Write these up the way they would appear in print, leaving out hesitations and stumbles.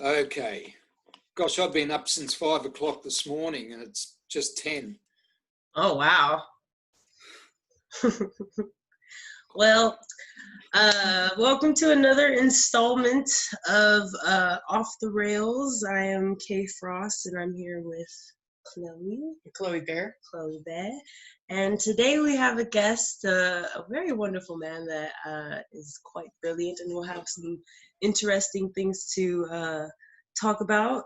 Okay. Gosh, I've been up since 5 o'clock this morning and it's just 10. Oh, wow. Well, welcome to another installment of Off the Rails. I am Kay Frost and I'm here with Chloe Bear. And today we have a guest, a very wonderful man that is quite brilliant, and we'll have some interesting things to talk about.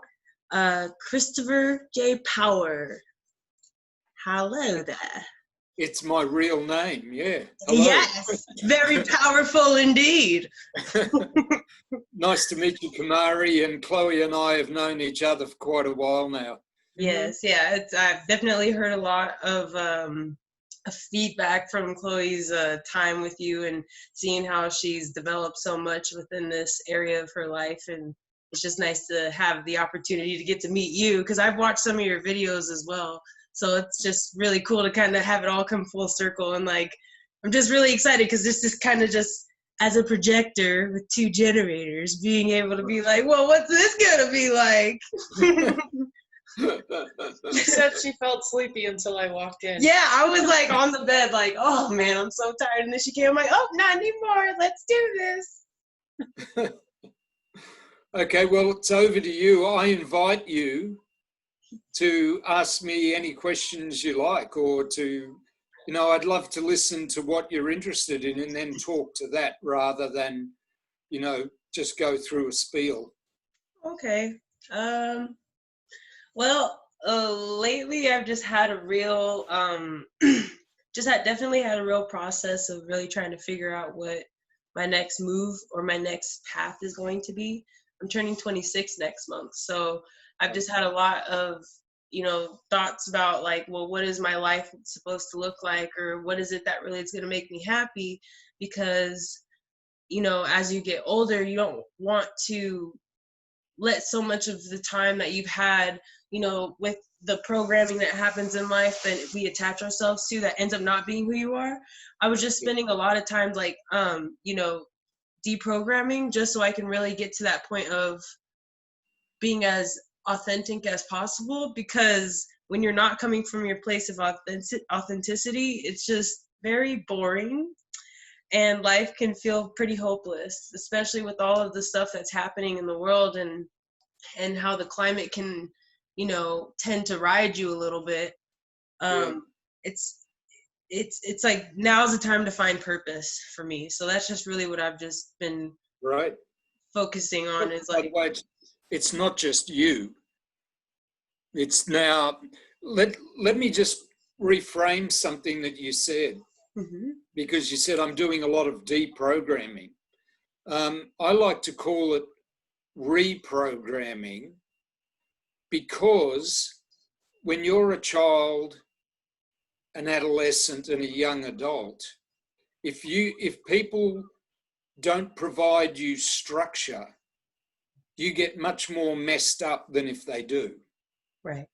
Christopher J. Power. Hello there. It's my real name, yeah. Hello. Yes, very powerful indeed. Nice to meet you, Kumari, and Chloe and I have known each other for quite a while now. Yes, yeah, I've definitely heard a lot of feedback from Chloe's time with you and seeing how she's developed so much within this area of her life, and it's just nice to have the opportunity to get to meet you because I've watched some of your videos as well. So it's just really cool to kind of have it all come full circle. And like, I'm just really excited because this is kind of just as a projector with 2 generators, being able to be like, well, what's this going to be like? She said she felt sleepy until I walked in. Yeah, I was like on the bed like, oh man, I'm so tired. And then she came, I'm like, oh, not anymore. Let's do this. Okay, well, it's over to you. I invite you to ask me any questions you like, or to, I'd love to listen to what you're interested in and then talk to that rather than, just go through a spiel. Okay. Well, lately I've just had a real, definitely had a real process of really trying to figure out what my next move or my next path is going to be. I'm turning 26 next month, so I've just had a lot of, thoughts about like, well, what is my life supposed to look like, or what is it that really is going to make me happy? Because, as you get older, you don't want to let so much of the time that you've had, with the programming that happens in life that we attach ourselves to that ends up not being who you are. I was just spending a lot of time like, deprogramming just so I can really get to that point of being as authentic as possible, because when you're not coming from your place of authenticity, it's just very boring and life can feel pretty hopeless, especially with all of the stuff that's happening in the world and how the climate can, tend to ride you a little bit. It's like now's the time to find purpose for me. So that's just really what I've just been focusing on. Is like, it's not just you. It's now, let me just reframe something that you said, because you said I'm doing a lot of deprogramming. I like to call it reprogramming, because when you're a child, an adolescent and a young adult, if people don't provide you structure, you get much more messed up than if they do. Right?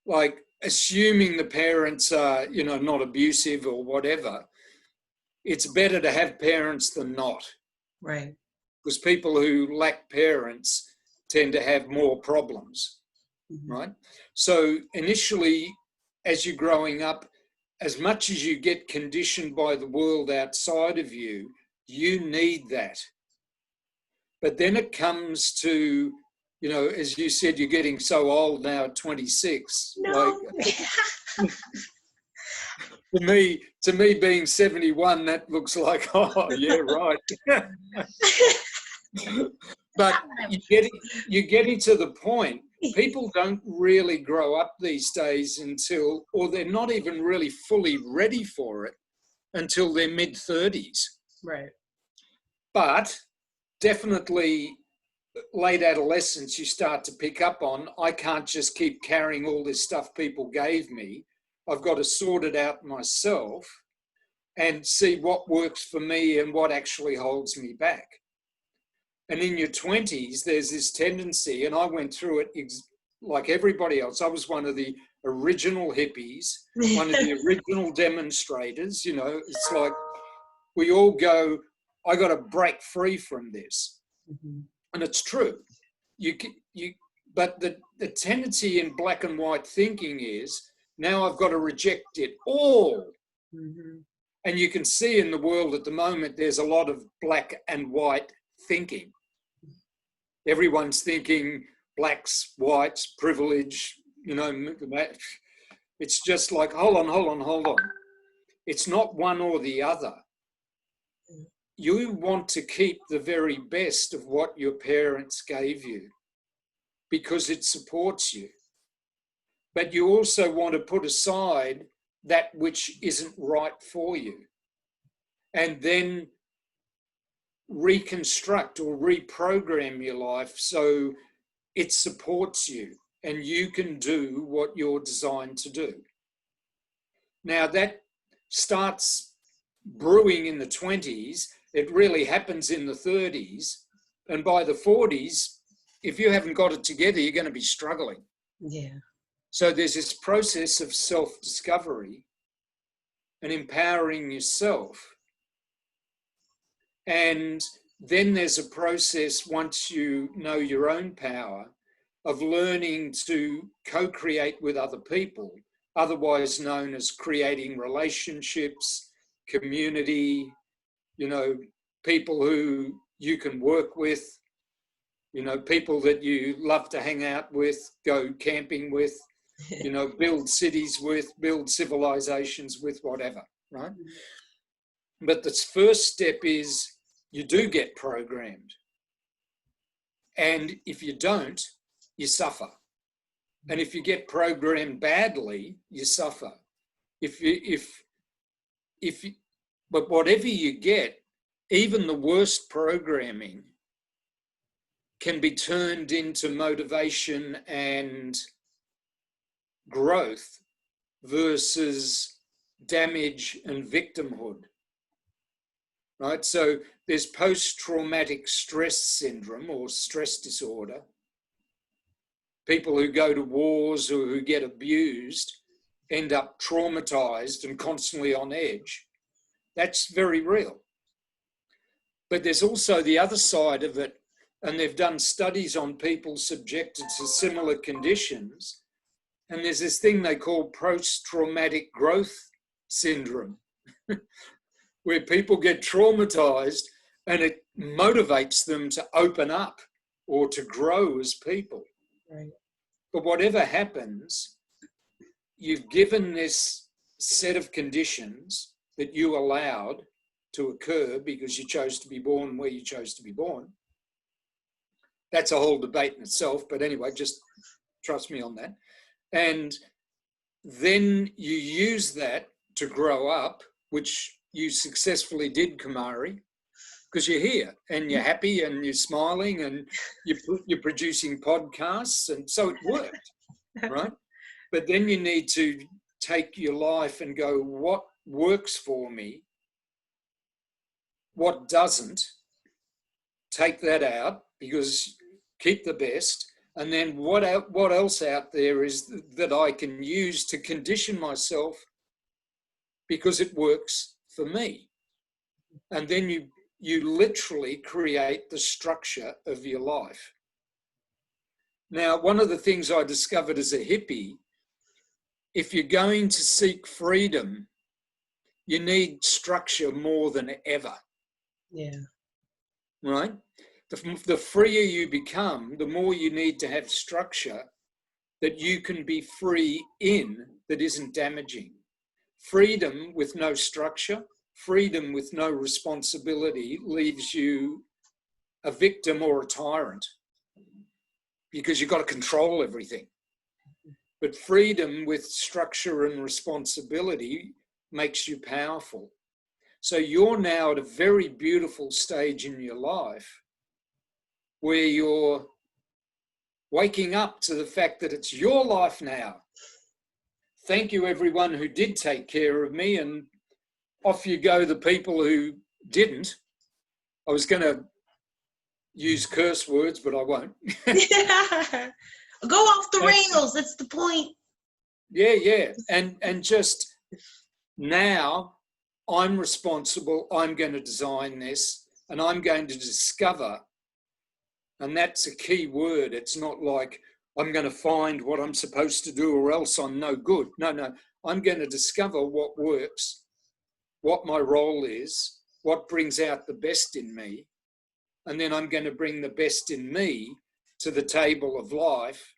Like, assuming the parents are, not abusive or whatever, it's better to have parents than not. Right. Because people who lack parents tend to have more problems. Right? So initially, as you're growing up, as much as you get conditioned by the world outside of you, you need that. But then it comes to, as you said, you're getting so old now at 26. No. Like, to me being 71, that looks like, oh, yeah, right. But you're getting to the point, people don't really grow up these days or they're not even really fully ready for it until their mid-30s. Right. But definitely late adolescence, you start to pick up on, I can't just keep carrying all this stuff people gave me. I've got to sort it out myself and see what works for me and what actually holds me back. And in your 20s, there's this tendency, and I went through it like everybody else. I was one of the original hippies, one of the original demonstrators. It's like we all go, I got to break free from this. And it's true. but the tendency in black and white thinking is, now I've got to reject it all. Mm-hmm. And you can see in the world at the moment, there's a lot of black and white thinking. Everyone's thinking blacks, whites, privilege, it's just like, hold on. It's not one or the other. You want to keep the very best of what your parents gave you because it supports you. But you also want to put aside that which isn't right for you and then reconstruct or reprogram your life so it supports you and you can do what you're designed to do. Now that starts brewing in the 20s, it really happens in the 30s, and by the 40s, if you haven't got it together, you're going to be struggling. Yeah. So there's this process of self-discovery and empowering yourself. And then there's a process, once you know your own power, of learning to co-create with other people, otherwise known as creating relationships, community, people who you can work with, people that you love to hang out with, go camping with, build cities with, build civilizations with, whatever, right? But the first step is you do get programmed. And if you don't, you suffer. And if you get programmed badly, you suffer. But whatever you get, even the worst programming can be turned into motivation and growth versus damage and victimhood, right? So there's post-traumatic stress syndrome or stress disorder. People who go to wars or who get abused end up traumatized and constantly on edge. That's very real. But there's also the other side of it, and they've done studies on people subjected to similar conditions, and there's this thing they call post-traumatic growth syndrome, where people get traumatized and it motivates them to open up or to grow as people. Right. But whatever happens, you've given this set of conditions that you allowed to occur because you chose to be born where you chose to be born. That's a whole debate in itself, but anyway, just trust me on that. And then you use that to grow up, which you successfully did, Kumari, because you're here and you're happy and you're smiling and you're producing podcasts, and so it worked, right? But then you need to take your life and go, what works for me? What doesn't? Take that out, because keep the best. And then what else out there is that I can use to condition myself because it works for me. And then you literally create the structure of your life. Now, one of the things I discovered as a hippie, if you're going to seek freedom, you need structure more than ever. Yeah. Right? The freer you become, the more you need to have structure that you can be free in, that isn't damaging. Freedom with no structure, freedom with no responsibility leaves you a victim or a tyrant because you've got to control everything. But freedom with structure and responsibility makes you powerful. So you're now at a very beautiful stage in your life where you're waking up to the fact that it's your life now. Thank you, everyone who did take care of me, and off you go, the people who didn't. I was going to use curse words, but I won't. Yeah. Go off the rails. That's the point. Yeah. And just now, I'm responsible. I'm going to design this, and I'm going to discover And that's a key word. It's not like I'm going to find what I'm supposed to do or else I'm no good. No. I'm going to discover what works, what my role is, what brings out the best in me. And then I'm going to bring the best in me to the table of life,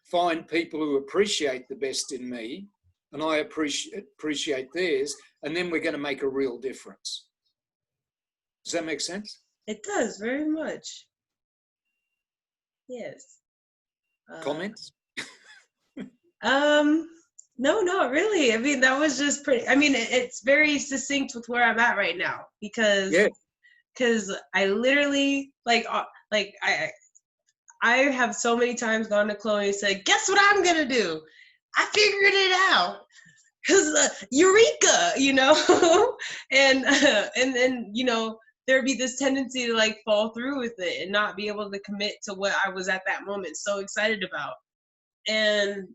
find people who appreciate the best in me, and I appreciate theirs, and then we're going to make a real difference. Does that make sense? It does, very much. Yes. Comments? No, not really. I mean, that was just pretty. I mean, it's very succinct with where I'm at right now because I literally I have so many times gone to Chloe and said, "Guess what I'm gonna do? I figured it out." Cause eureka, you know, and then you know there'd be this tendency to like fall through with it and not be able to commit to what I was at that moment so excited about. And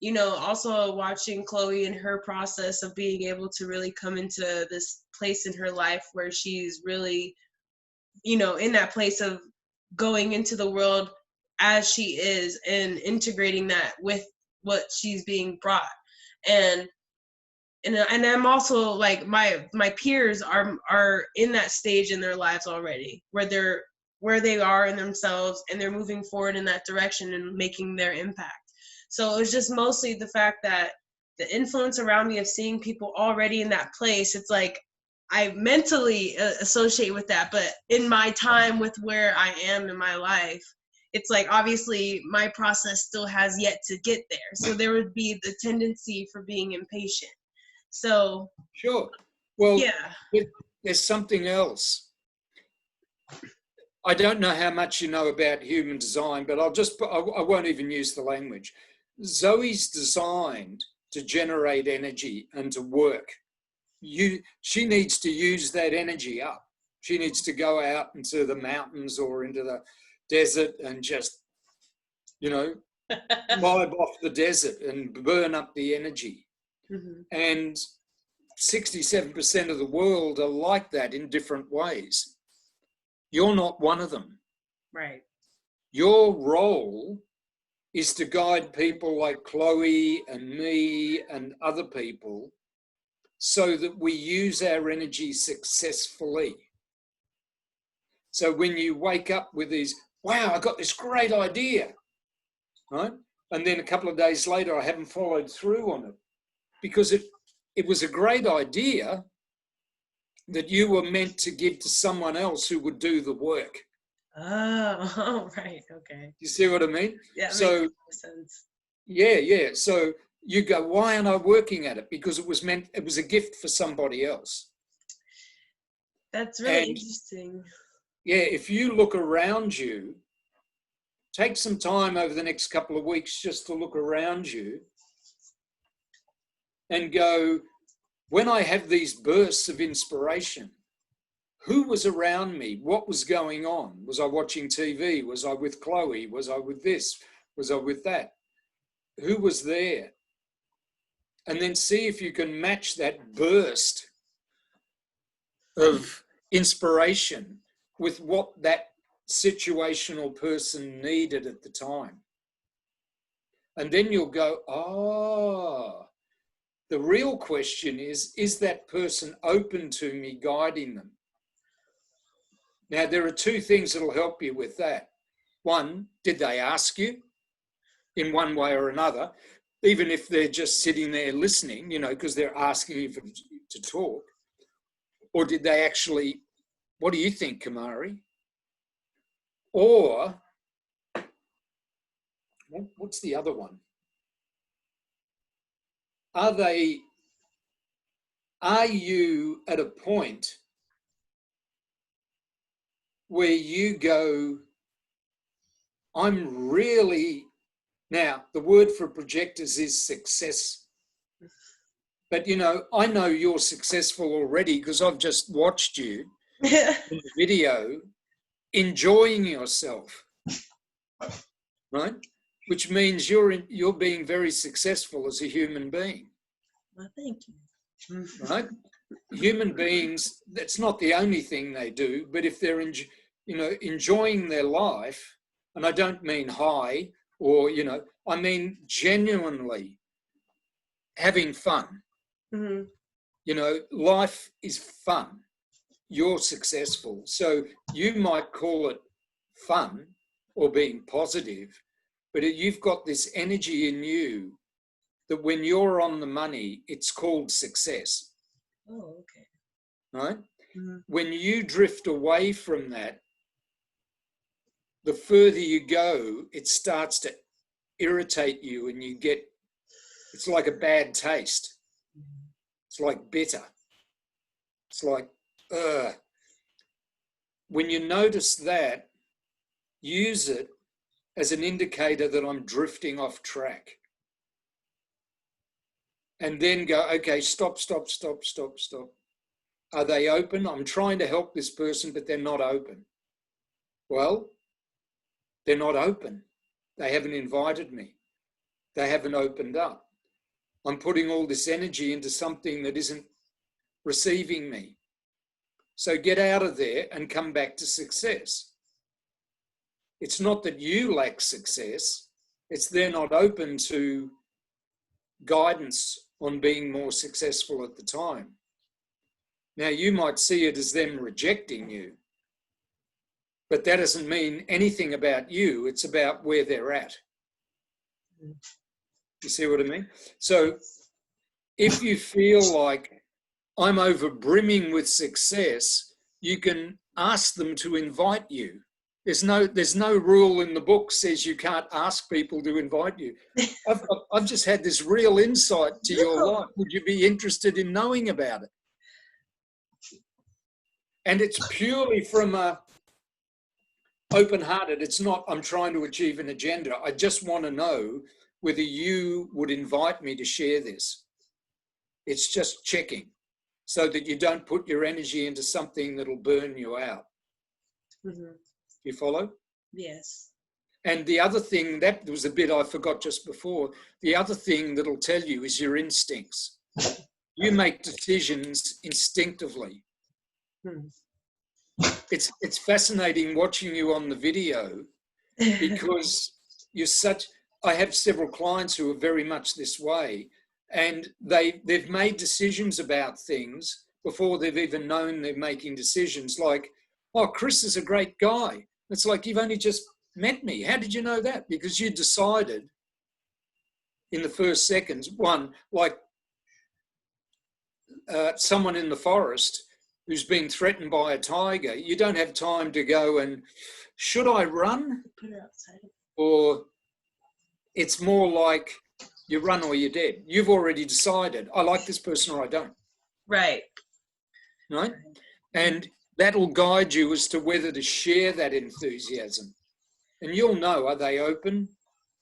you know, also watching Chloe and her process of being able to really come into this place in her life where she's really, you know, in that place of going into the world as she is and integrating that with what she's being brought. And I'm also like my peers are in that stage in their lives already where they are in themselves and they're moving forward in that direction and making their impact. So it was just mostly the fact that the influence around me of seeing people already in that place, it's like I mentally associate with that, but in my time with where I am in my life, it's like obviously my process still has yet to get there. So there would be the tendency for being impatient. So sure. Well, yeah. There's something else. I don't know how much you know about human design, but I won't even use the language. Zoe's designed to generate energy and to work. She needs to use that energy up. She needs to go out into the mountains or into the desert and just, you know, vibe off the desert and burn up the energy. Mm-hmm. And 67% of the world are like that in different ways. You're not one of them. Right. Your role is to guide people like Chloe and me and other people so that we use our energy successfully. So when you wake up with these, wow, I got this great idea, right? And then a couple of days later, I haven't followed through on it because it was a great idea that you were meant to give to someone else who would do the work. Oh, right. Okay. You see what I mean? Yeah. So, makes sense. Yeah. So you go, why aren't I working at it? Because it was a gift for somebody else. That's really interesting. Yeah. If you look around you, take some time over the next couple of weeks just to look around you and go, when I have these bursts of inspiration, who was around me? What was going on? Was I watching TV? Was I with Chloe? Was I with this? Was I with that? Who was there? And then see if you can match that burst of inspiration with what that situational person needed at the time. And then you'll go, oh, the real question is that person open to me guiding them? Now, there are two things that will help you with that. One, did they ask you in one way or another, even if they're just sitting there listening, you know, because they're asking you to talk? Or did they actually, what do you think, Kumari? Or, what's the other one? Are you at a point where you go, I'm really, now the word for projectors is success. But, you know, I know you're successful already because I've just watched you in the video enjoying yourself, right? Which means you're being very successful as a human being. Well, thank you. Right? Human beings, that's not the only thing they do, but if they're enjoying their life, and I don't mean high or, I mean genuinely having fun. Life is fun. You're successful. So you might call it fun or being positive, but you've got this energy in you that when you're on the money, it's called success. Oh, okay. Right? When you drift away from that, the further you go, it starts to irritate you and it's like a bad taste. It's like bitter. It's like, ugh. When you notice that, use it as an indicator that I'm drifting off track. And then go, okay, stop. Are they open? I'm trying to help this person, but they're not open. Well, they're not open. They haven't invited me. They haven't opened up. I'm putting all this energy into something that isn't receiving me. So get out of there and come back to success. It's not that you lack success. It's they're not open to guidance on being more successful at the time. Now, you might see it as them rejecting you, but that doesn't mean anything about you. It's about where they're at. You see what I mean? So if you feel like I'm over brimming with success, you can ask them to invite you. There's no rule in the book says you can't ask people to invite you. I've just had this real insight to your life. Would you be interested in knowing about it? And it's purely from a open-hearted. It's not, I'm trying to achieve an agenda. I just want to know whether you would invite me to share this. It's just checking so that you don't put your energy into something that'll burn you out. You follow? Yes. And the other thing, that was a bit I forgot just before, the other thing that'll tell you is your instincts. You make decisions instinctively. It's fascinating watching you on the video because I have several clients who are very much this way, and they've made decisions about things before they've even known they're making decisions, like, oh, Chris is a great guy. It's like, you've only just met me. How did you know that? Because you decided in the first seconds. One, like someone in the forest who's been threatened by a tiger, you don't have time to go and, should I run? Put her outside. Or it's more like you run or you're dead. You've already decided, I like this person or I don't. Right. Right? And that'll guide you as to whether to share that enthusiasm. And you'll know, are they open?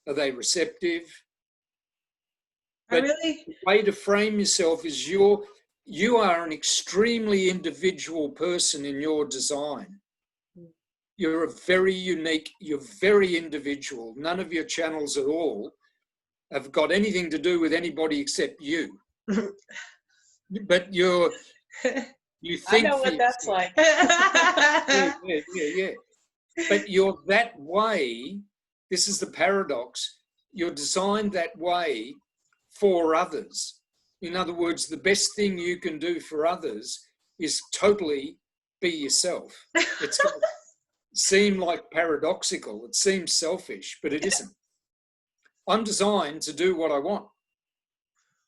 Are they receptive? But the way to frame yourself is you are an extremely individual person in your design. You're a very unique, you're very individual. None of your channels at all have got anything to do with anybody except you. But you think I know what that's like. Yeah. But you're that way. This is the paradox. You're designed that way for others. In other words, the best thing you can do for others is totally be yourself. It's going to seem like paradoxical. It seems selfish, but it isn't. I'm designed to do what I want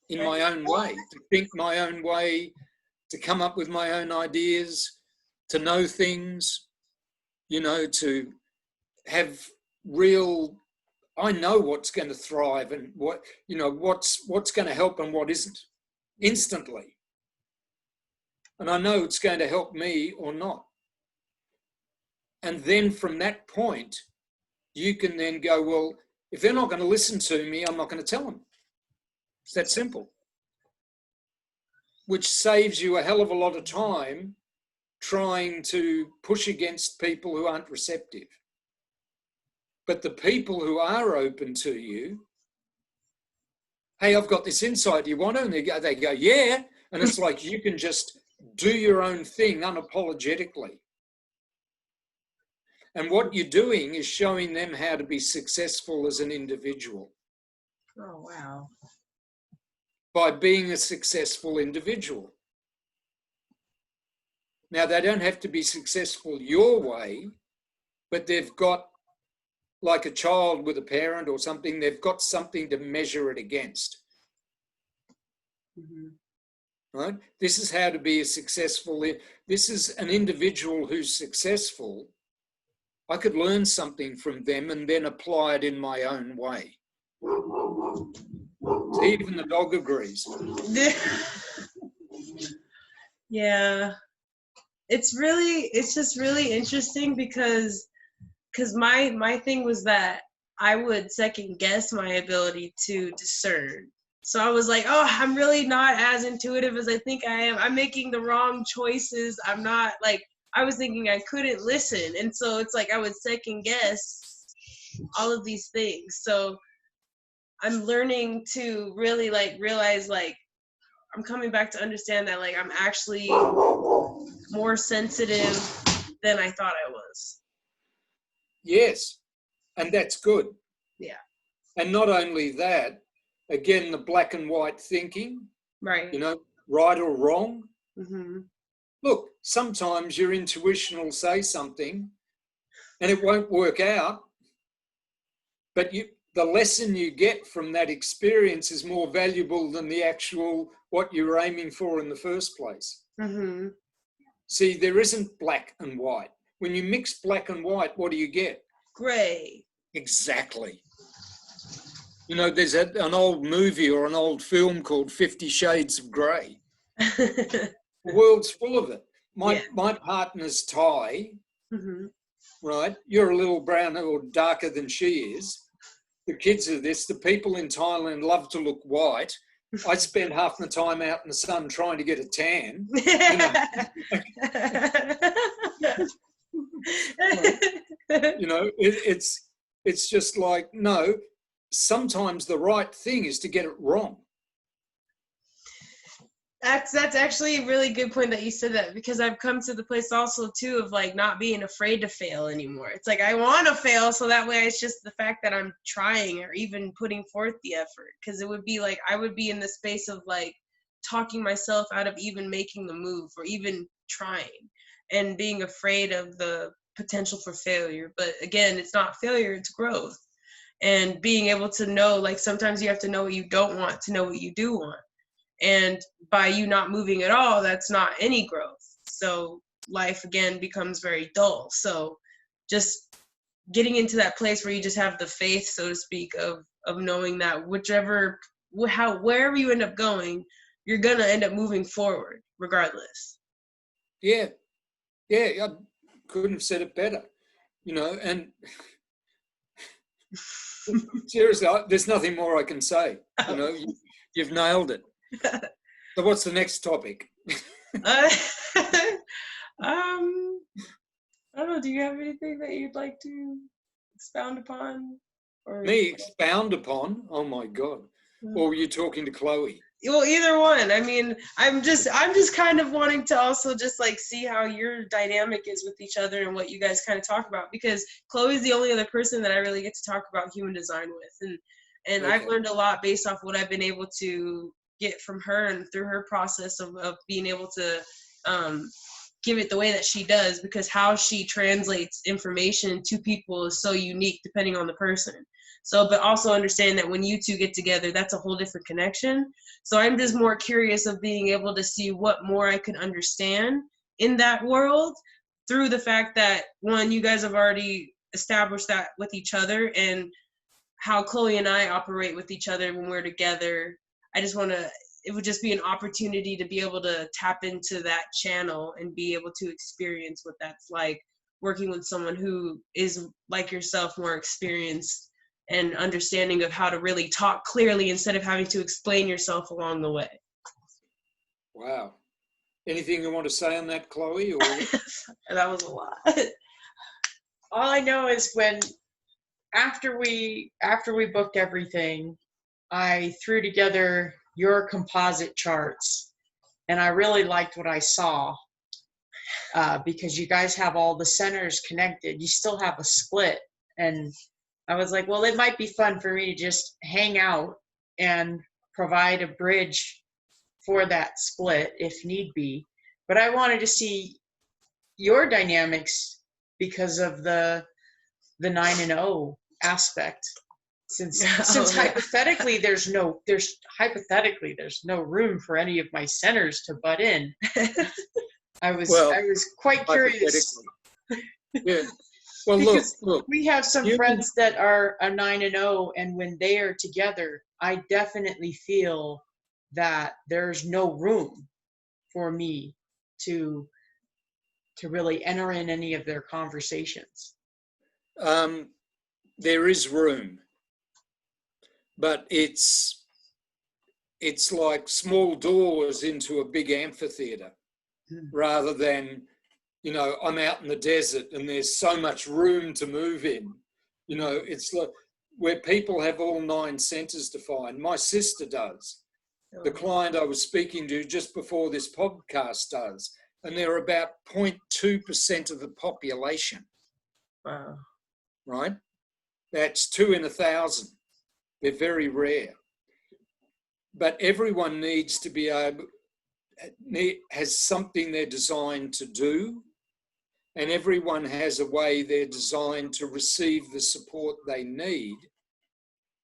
in my own way, to think my own way, to come up with my own ideas, to know things, to have real, I know what's going to thrive and what's going to help and what isn't instantly. And I know it's going to help me or not. And then from that point, you can then go, well, if they're not going to listen to me, I'm not going to tell them. It's that simple. Which saves you a hell of a lot of time trying to push against people who aren't receptive. But the people who are open to you, hey, I've got this insight, do you want to? And they go, yeah. And it's like you can just do your own thing unapologetically. And what you're doing is showing them how to be successful as an individual. Oh, wow. By being a successful individual. Now, they don't have to be successful your way, but they've got, like a child with a parent or something, they've got something to measure it against. Mm-hmm. Right? This is how to be a successful, this is an individual who's successful. I could learn something from them and then apply it in my own way. So even the dog agrees. Yeah. It's just really interesting because my thing was that I would second guess my ability to discern. So I was like, oh, I'm really not as intuitive as I think I am. I'm making the wrong choices. I'm not, like, I was thinking I couldn't listen. And so it's like I would second guess all of these things. So I'm learning to really, like, realize, like, I'm coming back to understand that, like, I'm actually more sensitive than I thought I was. Yes, and that's good. Yeah. And not only that, again, the black and white thinking, Right. you know, right or wrong. Mm-hmm. Look, sometimes your intuition will say something and it won't work out, but the lesson you get from that experience is more valuable than the actual what you were aiming for in the first place. Mm-hmm. See, there isn't black and white. When you mix black and white, what do you get? Gray. Exactly. You know, there's an old movie or an old film called 50 Shades of Grey. The world's full of it. My partner's Thai, Mm-hmm. right? You're a little browner or darker than she is. The kids are this. The people in Thailand love to look white. I spend half the time out in the sun trying to get a tan. You know, it's just like, no, sometimes the right thing is to get it wrong. That's actually a really good point that you said that, because I've come to the place also too of, like, not being afraid to fail anymore. It's like I want to fail, so that way it's just the fact that I'm trying or even putting forth the effort, because it would be like I would be in the space of, like, talking myself out of even making the move or even trying, and being afraid of the potential for failure. But again, it's not failure, it's growth. And being able to know, like, sometimes you have to know what you don't want to know what you do want. And by you not moving at all, that's not any growth. So life, again, becomes very dull. So just getting into that place where you just have the faith, so to speak, of knowing that wherever you end up going, you're going to end up moving forward regardless. Yeah. I couldn't have said it better, you know, and seriously, there's nothing more I can say. You know, you've nailed it. So what's the next topic? I don't know. Do you have anything that you'd like to expound upon? Or Me expound upon? Oh my God! Or were you talking to Chloe? Well, either one. I mean, I'm just kind of wanting to also just, like, see how your dynamic is with each other and what you guys kind of talk about, because Chloe's the only other person that I really get to talk about human design with, and Okay. I've learned a lot based off what I've been able to get from her and through her process of being able to give it the way that she does, because how she translates information to people is so unique depending on the person. So, but also understand that when you two get together, that's a whole different connection. So I'm just more curious of being able to see what more I can understand in that world through the fact that, one, you guys have already established that with each other, and how Chloe and I operate with each other when we're together. It would just be an opportunity to be able to tap into that channel and be able to experience what that's like, working with someone who is, like yourself, more experienced and understanding of how to really talk clearly instead of having to explain yourself along the way. Wow. Anything you want to say on that, Chloe? Or That was a lot. All I know is after we booked everything, I threw together your composite charts, and I really liked what I saw. because you guys have all the centers connected. You still have a split. And I was like, well, it might be fun for me to just hang out and provide a bridge for that split if need be. But I wanted to see your dynamics because of the 9 and 0 aspect. Since hypothetically there's no room for any of my centers to butt in. I was quite curious. Yeah. Well, look. We have some friends that are a 9 and 0, and when they are together, I definitely feel that there's no room for me to really enter in any of their conversations. There is room, but it's like small doors into a big amphitheater, rather than, you know, I'm out in the desert and there's so much room to move in. You know, it's like where people have all 9 centers defined. My sister does. The client I was speaking to just before this podcast does. And they're about 0.2% of the population. Wow. Right? That's 2 in 1,000. They're very rare. But everyone needs to be able, has something they're designed to do, and everyone has a way they're designed to receive the support they need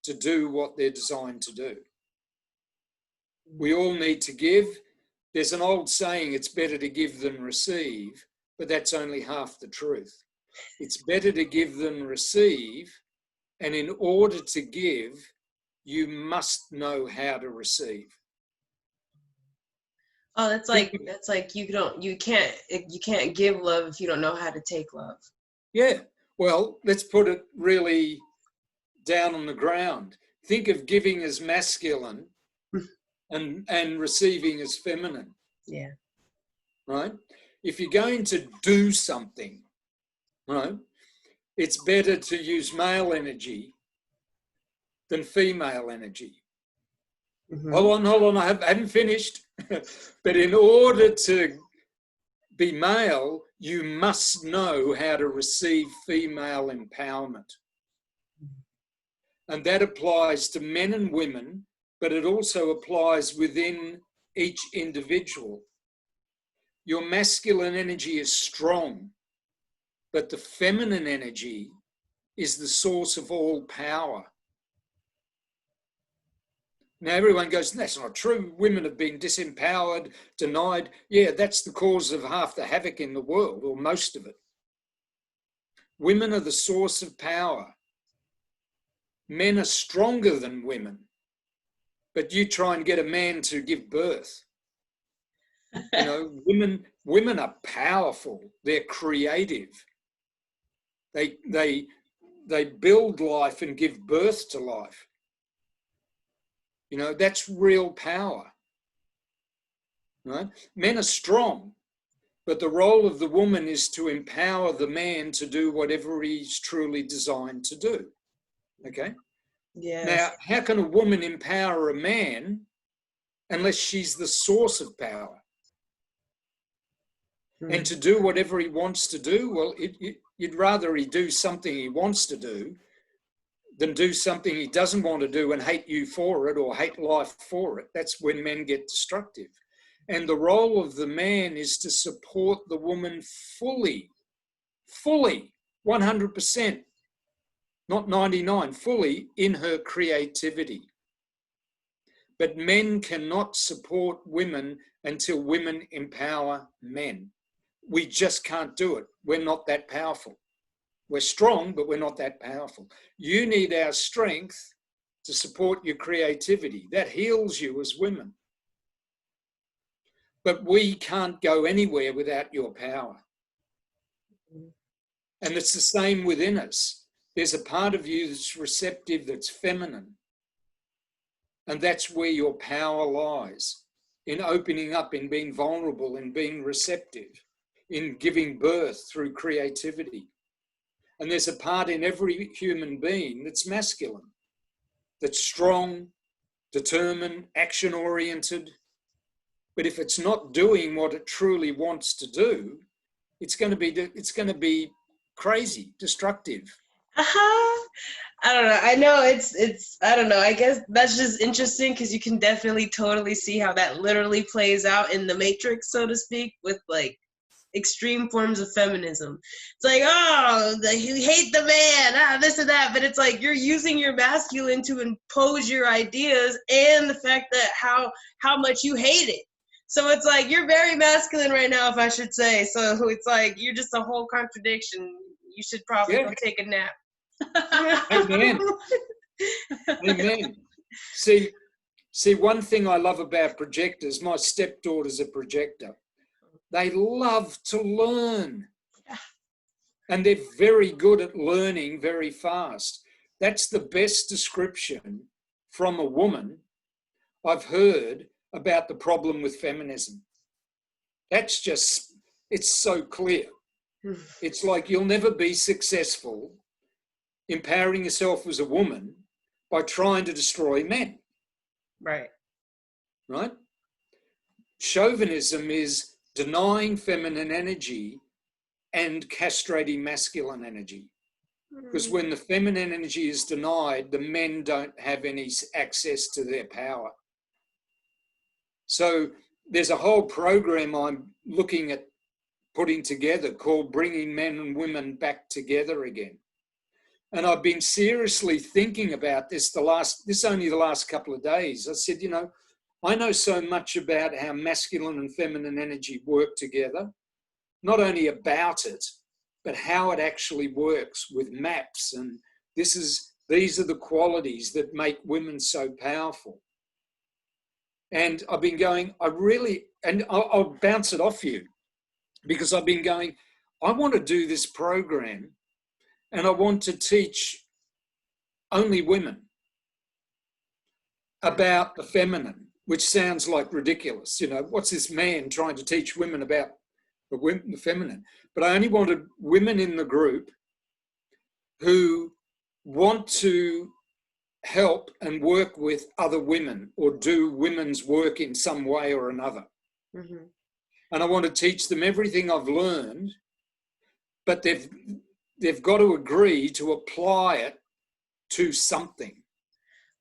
to do what they're designed to do. We all need to give. There's an old saying, it's better to give than receive, but that's only half the truth. It's better to give than receive, and in order to give, you must know how to receive. Oh, that's like you can't give love if you don't know how to take love. Yeah. Well, let's put it really down on the ground. Think of giving as masculine and receiving as feminine. Yeah. Right? If you're going to do something, right, it's better to use male energy than female energy. Mm-hmm. Hold on, I haven't finished. But in order to be male, you must know how to receive female empowerment. And that applies to men and women, but it also applies within each individual. Your masculine energy is strong, but the feminine energy is the source of all power. Now everyone goes, that's not true. Women have been disempowered, denied. Yeah, that's the cause of half the havoc in the world, or most of it. Women are the source of power. Men are stronger than women, but you try and get a man to give birth. You know, women are powerful. They're creative. They build life and give birth to life. You know, that's real power. Right? Men are strong, but the role of the woman is to empower the man to do whatever he's truly designed to do. Okay? Yes. Now, how can a woman empower a man unless she's the source of power? And to do whatever he wants to do, well, you'd rather he do something he wants to do than do something he doesn't want to do and hate you for it or hate life for it. That's when men get destructive. And the role of the man is to support the woman fully, 100%, not 99, fully in her creativity. But men cannot support women until women empower men. We just can't do it. We're not that powerful. We're strong, but we're not that powerful. You need our strength to support your creativity. That heals you as women. But we can't go anywhere without your power. And it's the same within us. There's a part of you that's receptive, that's feminine. And that's where your power lies, in opening up, in being vulnerable, in being receptive, in giving birth through creativity. And there's a part in every human being that's masculine, that's strong, determined, action-oriented. But if it's not doing what it truly wants to do, it's going to be crazy, destructive. I don't know. I know it's I don't know. I guess that's just interesting because you can definitely totally see how that literally plays out in the Matrix, so to speak, with like extreme forms of feminism. It's like, oh, you hate the man, this and that, but it's like you're using your masculine to impose your ideas and the fact that how much you hate it. So it's like you're very masculine right now, if I should say. So it's like you're just a whole contradiction. You should probably go take a nap. Amen. Amen. See, one thing I love about projectors, my stepdaughter's a projector. They love to learn. And they're very good at learning very fast. That's the best description from a woman I've heard about the problem with feminism. That's just, it's so clear. It's like you'll never be successful empowering yourself as a woman by trying to destroy men. Right. Right? Chauvinism is denying feminine energy and castrating masculine energy. Because when the feminine energy is denied, the men don't have any access to their power. So there's a whole program I'm looking at putting together called Bringing Men and Women Back Together Again. And I've been seriously thinking about this only the last couple of days. I said, I know so much about how masculine and feminine energy work together, not only about it, but how it actually works with maps. And these are the qualities that make women so powerful. And I've been going, I'll bounce it off you, because I've been going, I want to do this program and I want to teach only women about the feminine, which sounds like ridiculous. What's this man trying to teach women about the feminine? But I only wanted women in the group who want to help and work with other women or do women's work in some way or another. Mm-hmm. And I want to teach them everything I've learned, but they've got to agree to apply it to something.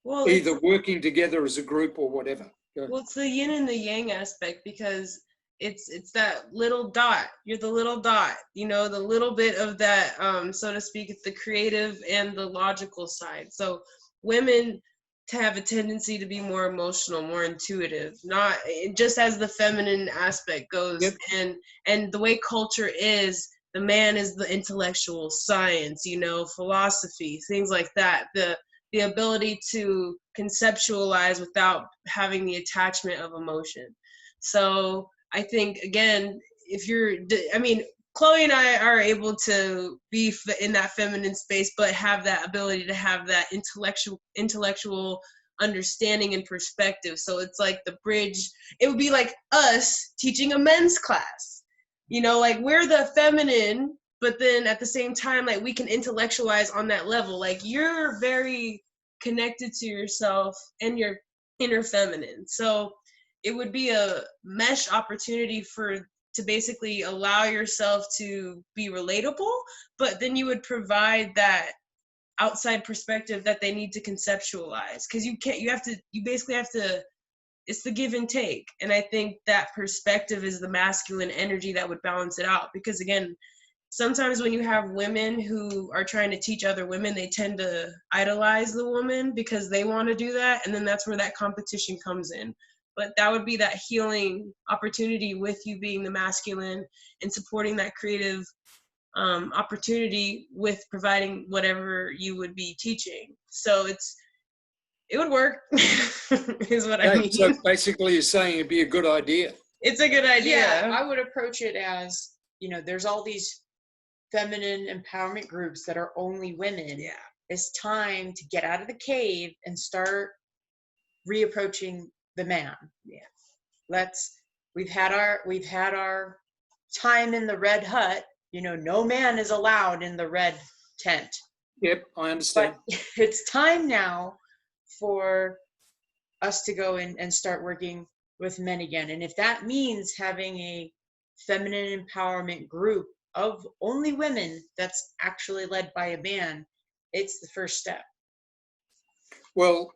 Well, either working together as a group or whatever. Well, it's the yin and the yang aspect, because it's that little dot. You're the little dot, the little bit of that, so to speak. It's the creative and the logical side. So women to have a tendency to be more emotional, more intuitive, not just as the feminine aspect goes. Yep. And the way culture is, the man is the intellectual, science, philosophy, things like that. The ability to conceptualize without having the attachment of emotion. So I think, again, Chloe and I are able to be in that feminine space, but have that ability to have that intellectual understanding and perspective. So it's like the bridge. It would be like us teaching a men's class. Like we're the feminine, but then at the same time, like we can intellectualize on that level. Like you're very connected to yourself and your inner feminine. So it would be a mesh opportunity to basically allow yourself to be relatable, but then you would provide that outside perspective that they need to conceptualize. Because you basically have to, it's the give and take. And I think that perspective is the masculine energy that would balance it out. Because again, sometimes when you have women who are trying to teach other women, they tend to idolize the woman because they want to do that. And then that's where that competition comes in. But that would be that healing opportunity with you being the masculine and supporting that creative opportunity with providing whatever you would be teaching. So it would work, is what I mean. So basically you're saying it'd be a good idea. It's a good idea. Yeah, I would approach it as, there's all these feminine empowerment groups that are only women. Yeah. It's time to get out of the cave and start reapproaching the man. Yeah. We've had our time in the red hut. No man is allowed in the red tent. Yep, I understand. But it's time now for us to go in and start working with men again. And if that means having a feminine empowerment group of only women that's actually led by a man, it's the first step. Well,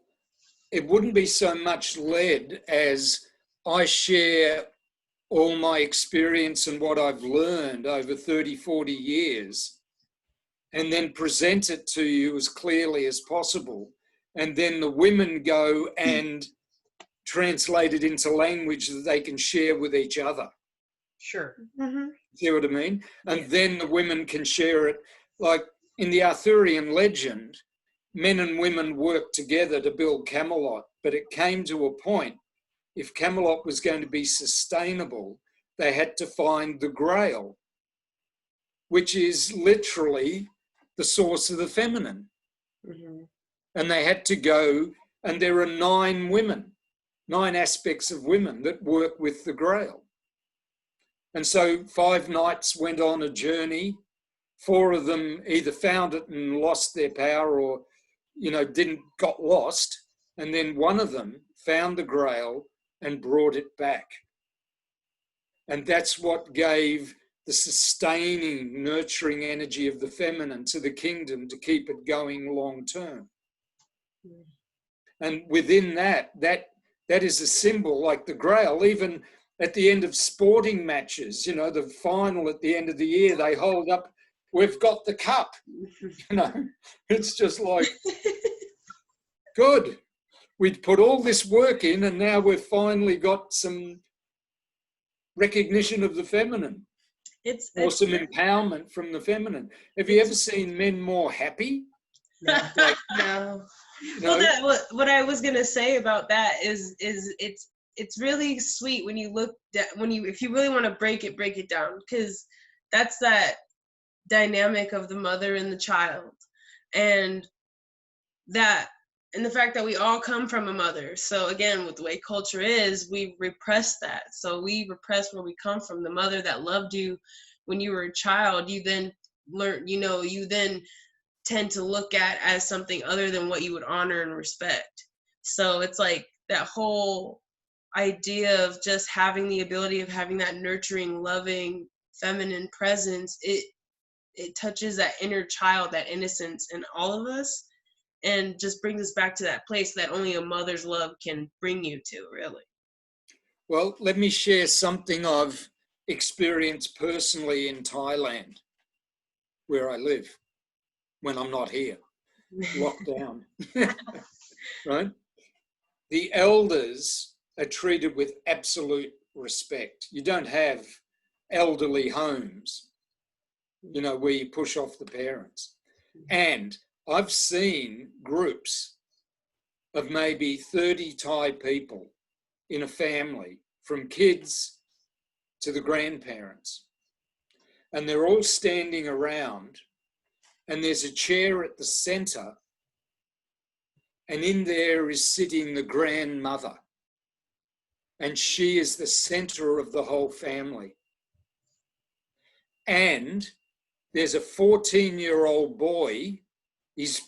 it wouldn't be so much led as I share all my experience and what I've learned over 30, 40 years, and then present it to you as clearly as possible. And then the women go and translate it into language that they can share with each other. Sure. Mm-hmm. See what I mean? And Yeah. then the women can share it. Like in the Arthurian legend, men and women worked together to build Camelot, but it came to a point, if Camelot was going to be sustainable, they had to find the Grail, which is literally the source of the feminine. Mm-hmm. And they had to go, and there are 9 aspects of women that work with the Grail. And so 5 knights went on a journey. 4 of them either found it and lost their power or, got lost. And then one of them found the Grail and brought it back. And that's what gave the sustaining, nurturing energy of the feminine to the kingdom to keep it going long term. And within that is a symbol like the Grail. Even at the end of sporting matches, the final at the end of the year, they hold up, we've got the cup. It's just like, good. We'd put all this work in and now we've finally got some recognition of the feminine. Or some empowerment from the feminine. Have you ever seen men more happy? No. Well, what I was gonna say about that is it's really sweet when you look at if you really want to break it down, because that's that dynamic of the mother and the child, and the fact that we all come from a mother. So again, with the way culture is, we repress that. So we repress where we come from. The mother that loved you when you were a child, you then learn, you then tend to look at as something other than what you would honor and respect. So it's like that whole idea of just having the ability of having that nurturing, loving, feminine presence, it touches that inner child, that innocence in all of us, and just brings us back to that place that only a mother's love can bring you to, really. Well, let me share something I've experienced personally in Thailand, where I live, when I'm not here, locked down, right? The elders are treated with absolute respect. You don't have elderly homes, where you push off the parents. And I've seen groups of maybe 30 Thai people in a family, from kids to the grandparents. And they're all standing around, and there's a chair at the center, and in there is sitting the grandmother. And she is the center of the whole family. And there's a 14-year-old boy. He's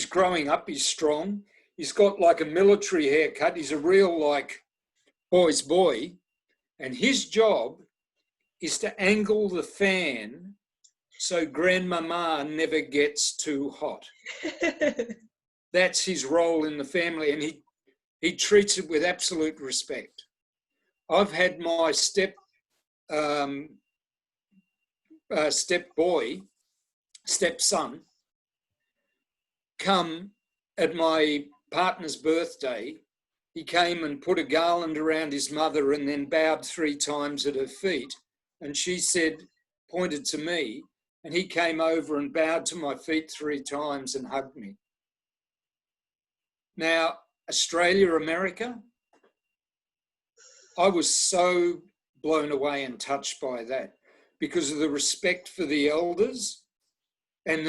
growing up, he's strong. He's got like a military haircut. He's a real boy's boy. And his job is to angle the fan so grandmama never gets too hot. That's his role in the family. And he treats it with absolute respect. I've had my stepson come at my partner's birthday. He came and put a garland around his mother and then bowed 3 times at her feet. And she pointed to me, and he came over and bowed to my feet 3 times and hugged me. Now, Australia, America, I was so blown away and touched by that because of the respect for the elders and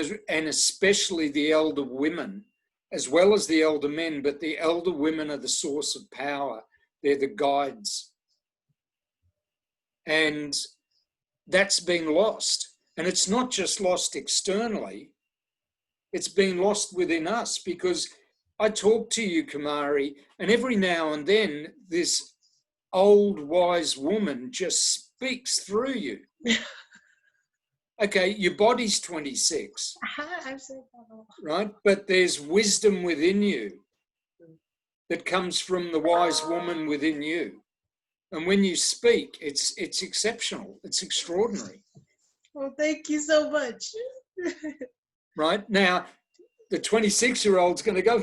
especially the elder women, as well as the elder men, but the elder women are the source of power. They're the guides. And that's been lost. And it's not just lost externally, it's been lost within us, because I talk to you, Kumari, and every now and then this old wise woman just speaks through you. Okay, your body's 26, I've said that. right? But there's wisdom within you that comes from the wise woman within you. And when you speak, it's exceptional. It's extraordinary. Well, thank you so much. Right? Now, the 26-year-old's going to go,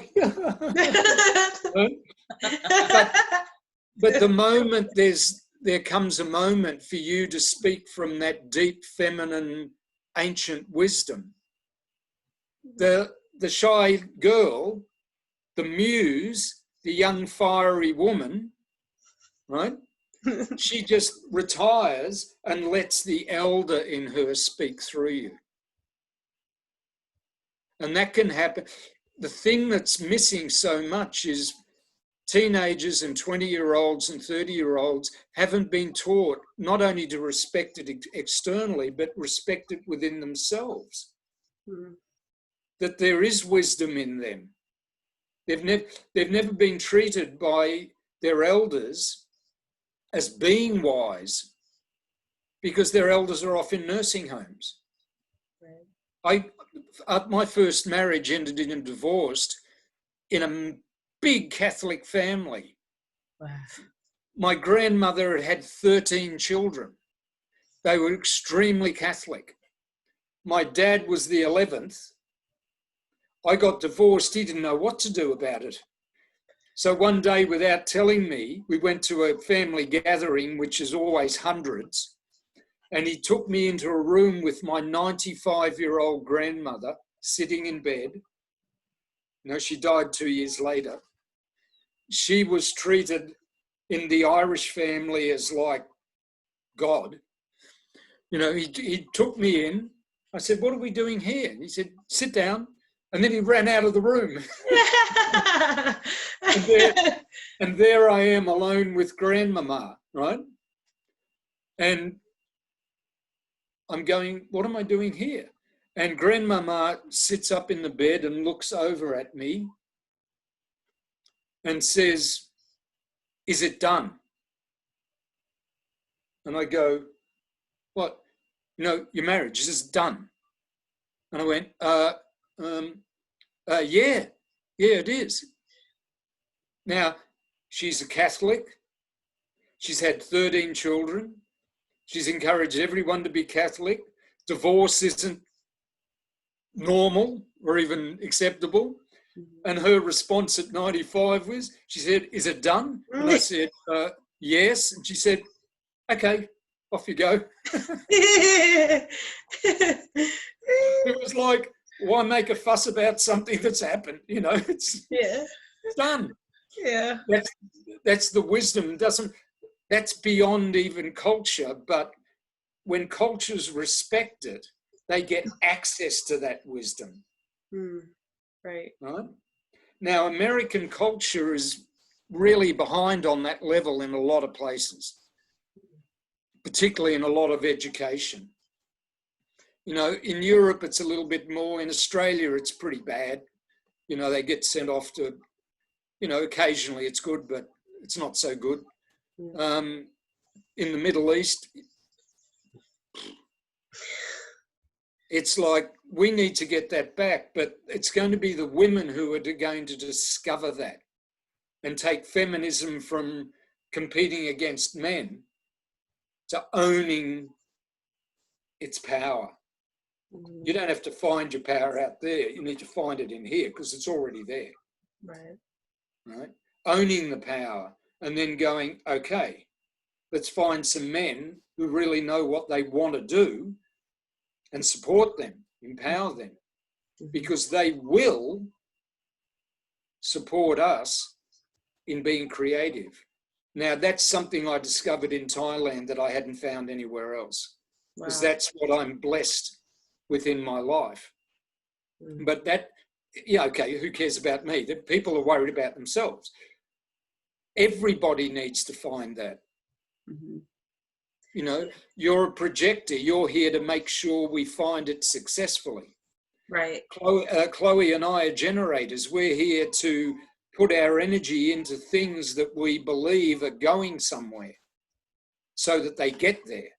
but the moment there comes a moment for you to speak from that deep feminine ancient wisdom. The shy girl, the muse, the young fiery woman, right? She just retires and lets the elder in her speak through you. And that can happen. The thing that's missing so much is teenagers and 20-year-olds and 30-year-olds haven't been taught not only to respect it externally, but respect it within themselves. Mm. That there is wisdom in them. They've never been treated by their elders as being wise because their elders are off in nursing homes. Right. My first marriage ended in a divorce in a big Catholic family. Wow. My grandmother had 13 children. They were extremely Catholic. My dad was the 11th. I got divorced. He didn't know what to do about it. So one day, without telling me, we went to a family gathering, which is always hundreds. And he took me into a room with my 95-year-old grandmother sitting in bed. You know, she died 2 years later. She was treated in the Irish family as like God. You know, he took me in. I said, "What are we doing here?" And he said, "Sit down." And then he ran out of the room. and there I am alone with grandmama, right? And I'm going, what am I doing here? And grandmama sits up in the bed and looks over at me and says, "Is it done?" And I go, "What? You know, your marriage is done." And I went, yeah, it is. Now, she's a Catholic. She's had 13 children. She's encouraged everyone to be Catholic. Divorce isn't normal or even acceptable. And her response at 95 was, she said, "Is it done?" And I said, "Yes." And she said, "Okay, off you go." It was like, why make a fuss about something that's happened? You know, it's done. Yeah. That's the wisdom. That's beyond even culture. But when cultures respect it, they get access to that wisdom. Right. Right? Now, American culture is really behind on that level in a lot of places, particularly in a lot of education. You know, in Europe, it's a little bit more. In Australia, it's pretty bad. You know, they get sent off to, you know, occasionally it's good, but it's not so good. In the Middle East, it's like we need to get that back, but it's going to be the women who are going to discover that and take feminism from competing against men to owning its power. You don't have to find your power out there. You need to find it in here because it's already there. Right? Owning the power and then going, okay, let's find some men who really know what they want to do and support them, empower them, because they will support us in being creative. Now, that's something I discovered in Thailand that I hadn't found anywhere else, because that's what I'm blessed within my life. But that, yeah, okay, who cares about me? The people are worried about themselves. Everybody needs to find that. You know, you're a projector. You're here to make sure we find it successfully. Right. Chloe and I are generators. We're here to put our energy into things that we believe are going somewhere. so that they get there.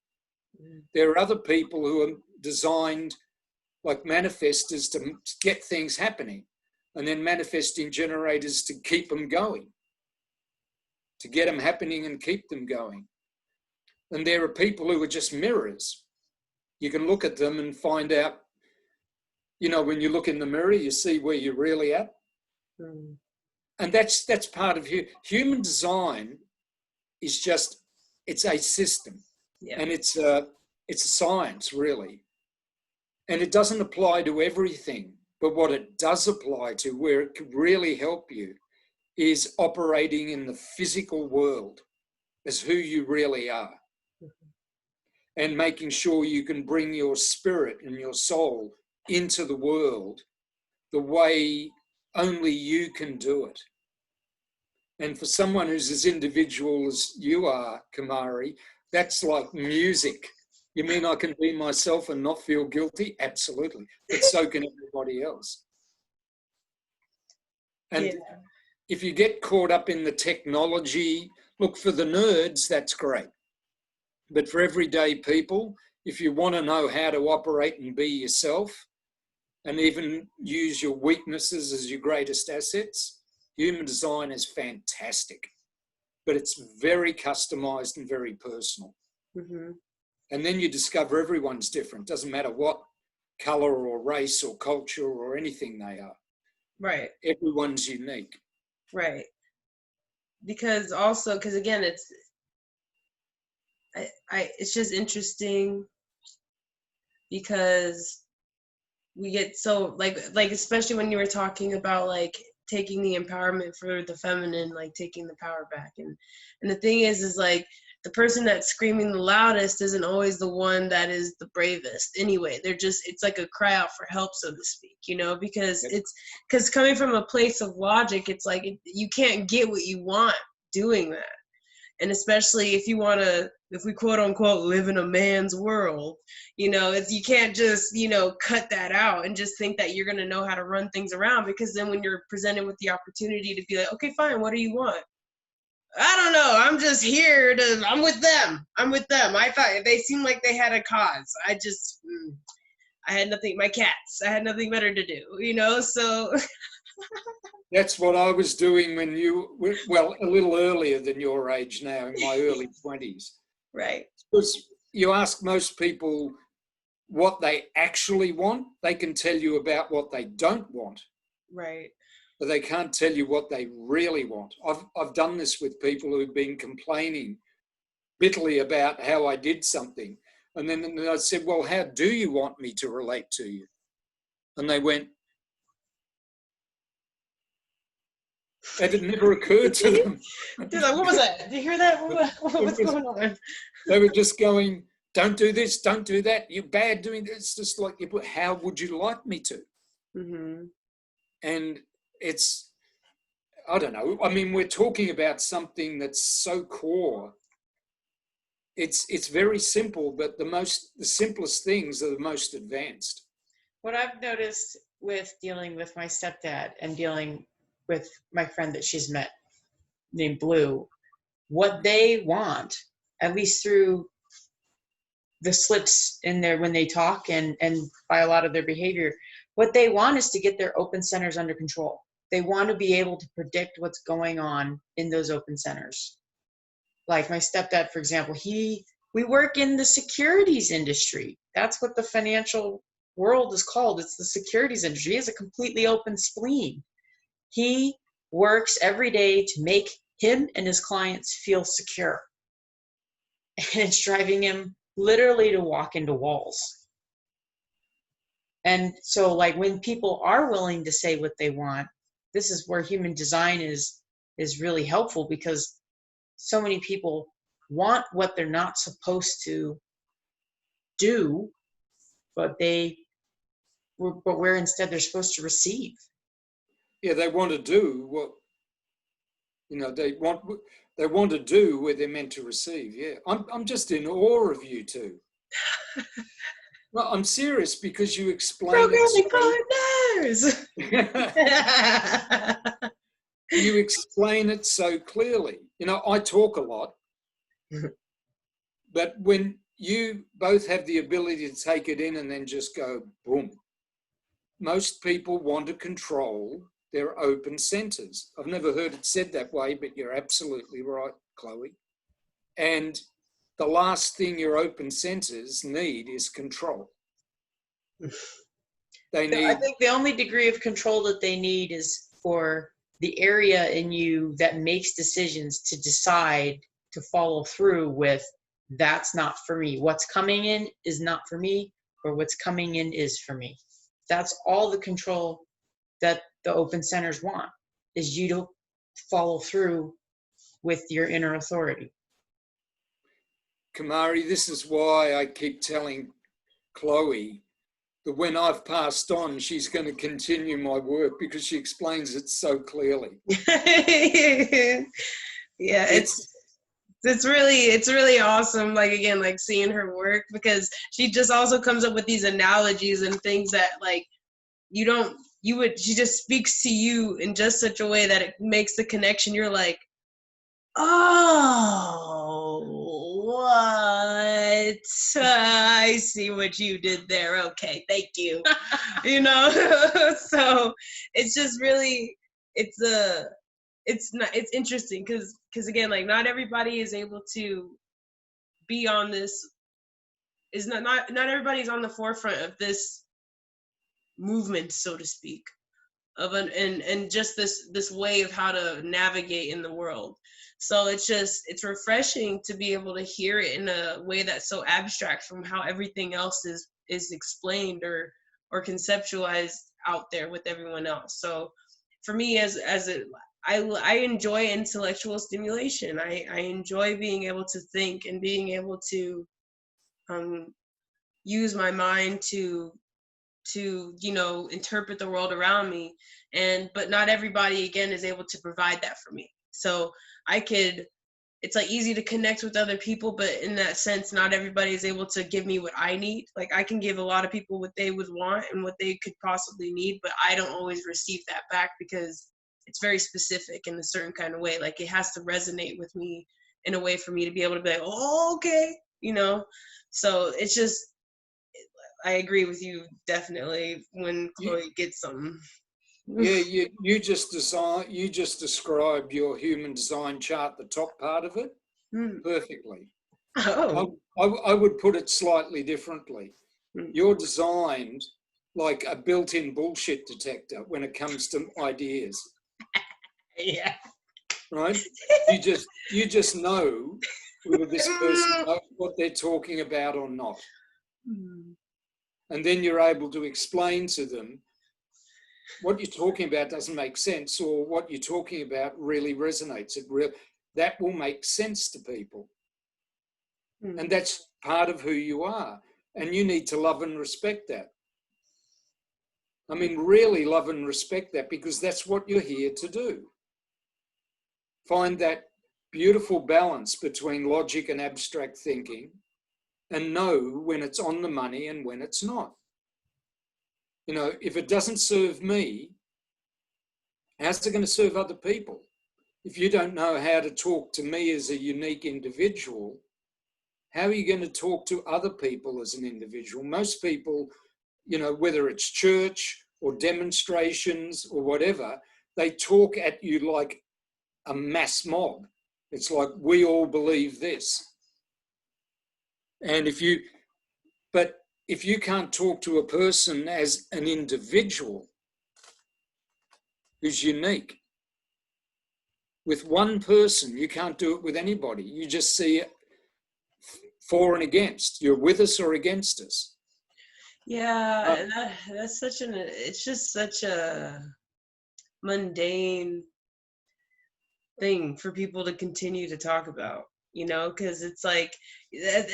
There are other people who are designed like manifestors to get things happening, and then manifesting generators to keep them going, to get them happening and keep them going. And there are people who are just mirrors. You can look at them and find out, you know, when you look in the mirror, you see where you're really at. And that's part of human design. Is just, it's a system, and it's a science, really. And it doesn't apply to everything, but what it does apply to, where it could really help you, is operating in the physical world as who you really are, and making sure you can bring your spirit and your soul into the world the way only you can do it. And for someone who's as individual as you are, Kumari, that's like music. You mean I can be myself and not feel guilty? Absolutely. But so can everybody else. And if you get caught up in the technology, look, for the nerds, that's great. But for everyday people, if you want to know how to operate and be yourself, and even use your weaknesses as your greatest assets, human design is fantastic, but it's very customized and very personal. And then you discover everyone's different. Doesn't matter what color or race or culture or anything they are. Right. Everyone's unique. Right. Because again, it's just interesting because we get so like especially when you were talking about like taking the empowerment for the feminine, like taking the power back, and the thing is like the person that's screaming the loudest isn't always the one that is the bravest anyway. It's like a cry out for help, so to speak, you know, because because coming from a place of logic, it's like you can't get what you want doing that. And especially if we quote unquote live in a man's world, you know, you can't just, you know, cut that out and just think that you're going to know how to run things around, because then when you're presented with the opportunity to be like, okay, fine, what do you want? I don't know. I'm just here I'm with them. I thought they seemed like they had a cause. I had nothing, my cats, I had nothing better to do, you know, so. That's what I was doing when you were, well, a little earlier than your age now, in my early 20s. Right. Because you ask most people what they actually want, they can tell you about what they don't want. Right. But they can't tell you what they really want. I've done this with people who've been complaining bitterly about how I did something. And then I said, well, how do you want me to relate to you? And they went, that had never occurred to them. They're like, what was that? Did you hear that? What's going on? They were just going, don't do this, don't do that. You're bad doing this. It's just like, how would you like me to? And it's, I don't know. I mean, we're talking about something that's so core. It's very simple, but the simplest things are the most advanced. What I've noticed with dealing with my stepdad and dealing with my friend that she's met named Blue, what they want, at least through the slips in there when they talk and by a lot of their behavior, what they want is to get their open centers under control. They want to be able to predict what's going on in those open centers. Like my stepdad, for example, we work in the securities industry. That's what the financial world is called. It's the securities industry. He has a completely open spleen. He works every day to make him and his clients feel secure. And it's driving him literally to walk into walls. And so like when people are willing to say what they want, this is where human design is really helpful, because so many people want what they're not supposed to do, but where instead they're supposed to receive. Yeah, they want to do what, you know, they want to do where they're meant to receive. Yeah, I'm just in awe of you two. Well, I'm serious, because you explain Programming partners. You explain it so clearly. You know, I talk a lot, But when you both have the ability to take it in and then just go boom, most people want to control their open centers. I've never heard it said that way, but you're absolutely right, Chloe. And the last thing your open centers need is control. They need. I think the only degree of control that they need is for the area in you that makes decisions to decide to follow through with, that's not for me. What's coming in is not for me, or what's coming in is for me. That's all the control that the open centers want, is you to follow through with your inner authority. Kumari, this is why I keep telling Chloe that when I've passed on, she's going to continue my work, because she explains it so clearly. Yeah, it's really awesome. Like, again, like seeing her work, because she just also comes up with these analogies and things that like she just speaks to you in just such a way that it makes the connection. You're like, oh, what? I see what you did there. Okay, thank you. You know, so it's just really, it's interesting because again, like not everybody is able to be on this. Is not everybody's on the forefront of this movement, so to speak, of and just this way of how to navigate in the world. So it's refreshing to be able to hear it in a way that's so abstract from how everything else is explained or conceptualized out there with everyone else. So for me, I enjoy intellectual stimulation. I enjoy being able to think and being able to use my mind to interpret the world around me, but not everybody again is able to provide that for me. So it's like easy to connect with other people, but in that sense, not everybody is able to give me what I need. Like I can give a lot of people what they would want and what they could possibly need, but I don't always receive that back because it's very specific in a certain kind of way. Like it has to resonate with me in a way for me to be able to be like, oh, okay, so it's just, I agree with you definitely when Chloe gets something. Yeah, you just described your human design chart, the top part of it, perfectly. Oh. I would put it slightly differently. You're designed like a built-in bullshit detector when it comes to ideas. Yeah. Right? You just know whether this person knows what they're talking about or not. And then you're able to explain to them what you're talking about doesn't make sense, or what you're talking about really resonates. That will make sense to people. And that's part of who you are. And you need to love and respect that. I mean, really love and respect that, because that's what you're here to do. Find that beautiful balance between logic and abstract thinking, and know when it's on the money and when it's not. If it doesn't serve me, how's it going to serve other people? If you don't know how to talk to me as a unique individual, how are you going to talk to other people as an individual? Most people, whether it's church or demonstrations or whatever, they talk at you like a mass mob. It's like, we all believe this. And if you can't talk to a person as an individual who's unique, with one person, you can't do it with anybody. You just see it for and against. You're with us or against us. Yeah, that's it's just such a mundane thing for people to continue to talk about, because it's like,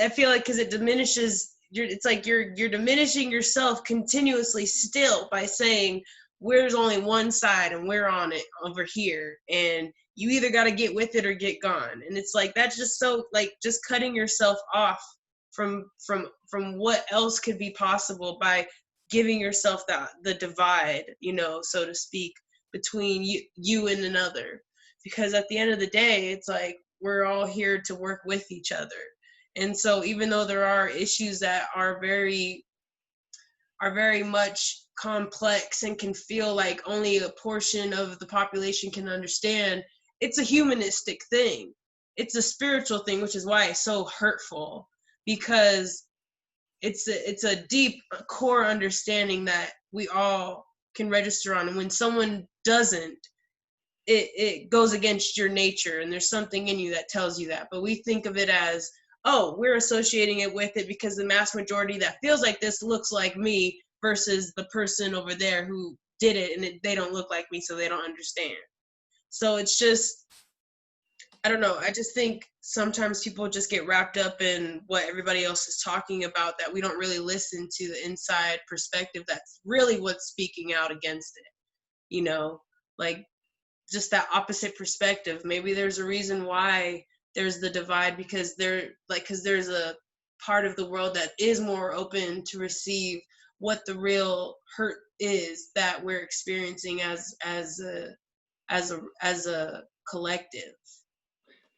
I feel like, because it diminishes, it's like you're diminishing yourself continuously still by saying, there's only one side and we're on it over here, and you either got to get with it or get gone. And it's like, that's just so, like, just cutting yourself off from what else could be possible by giving yourself the divide, so to speak, between you and another. Because at the end of the day, it's like, we're all here to work with each other. And so even though there are issues that are very much complex and can feel like only a portion of the population can understand, it's a humanistic thing. It's a spiritual thing, which is why it's so hurtful, because it's a deep core understanding that we all can register on. And when someone doesn't, it goes against your nature, and there's something in you that tells you that. But we think of it as, oh, we're associating it with it because the mass majority that feels like this looks like me, versus the person over there who did it and they don't look like me, so they don't understand. So it's just, I don't know. I just think sometimes people just get wrapped up in what everybody else is talking about, that we don't really listen to the inside perspective that's really what's speaking out against it. You know, like just that opposite perspective. Maybe there's a reason why there's the divide, because there's a part of the world that is more open to receive what the real hurt is that we're experiencing as a collective.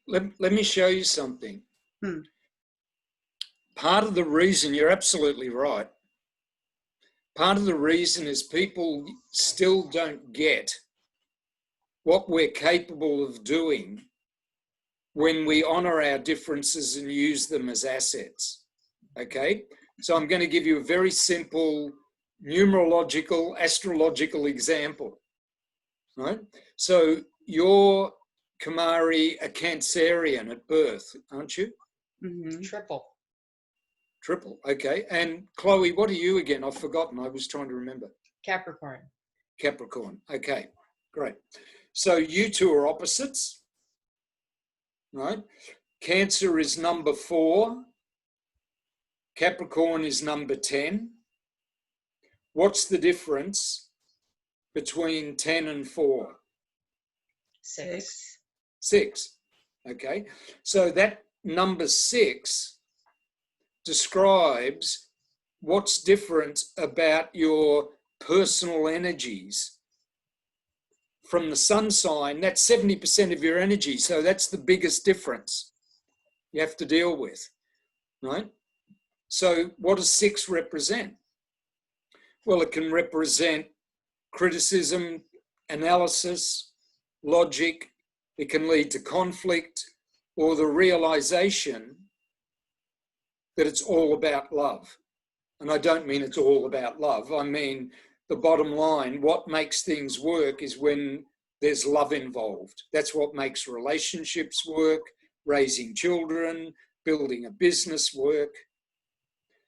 Let me show you something. Part of the reason, you're absolutely right, part of the reason is people still don't get what we're capable of doing when we honor our differences and use them as assets. Okay? So I'm going to give you a very simple numerological, astrological example. Right? So you're, Kumari, a Cancerian at birth, aren't you? Mm-hmm. Triple, okay. And Chloe, what are you again? I've forgotten. I was trying to remember. Capricorn, okay, great. So you two are opposites, right? Cancer is number 4. Capricorn is number 10. What's the difference between 10 and 4? 6. 6, okay. So that number 6 describes what's different about your personal energies. From the sun sign, that's 70% of your energy. So that's the biggest difference you have to deal with, right? So what does 6 represent? Well, it can represent criticism, analysis, logic. It can lead to conflict, or the realization that it's all about love. And I don't mean it's all about love. I mean, the bottom line, what makes things work is when there's love involved. That's what makes relationships work, raising children, building a business work.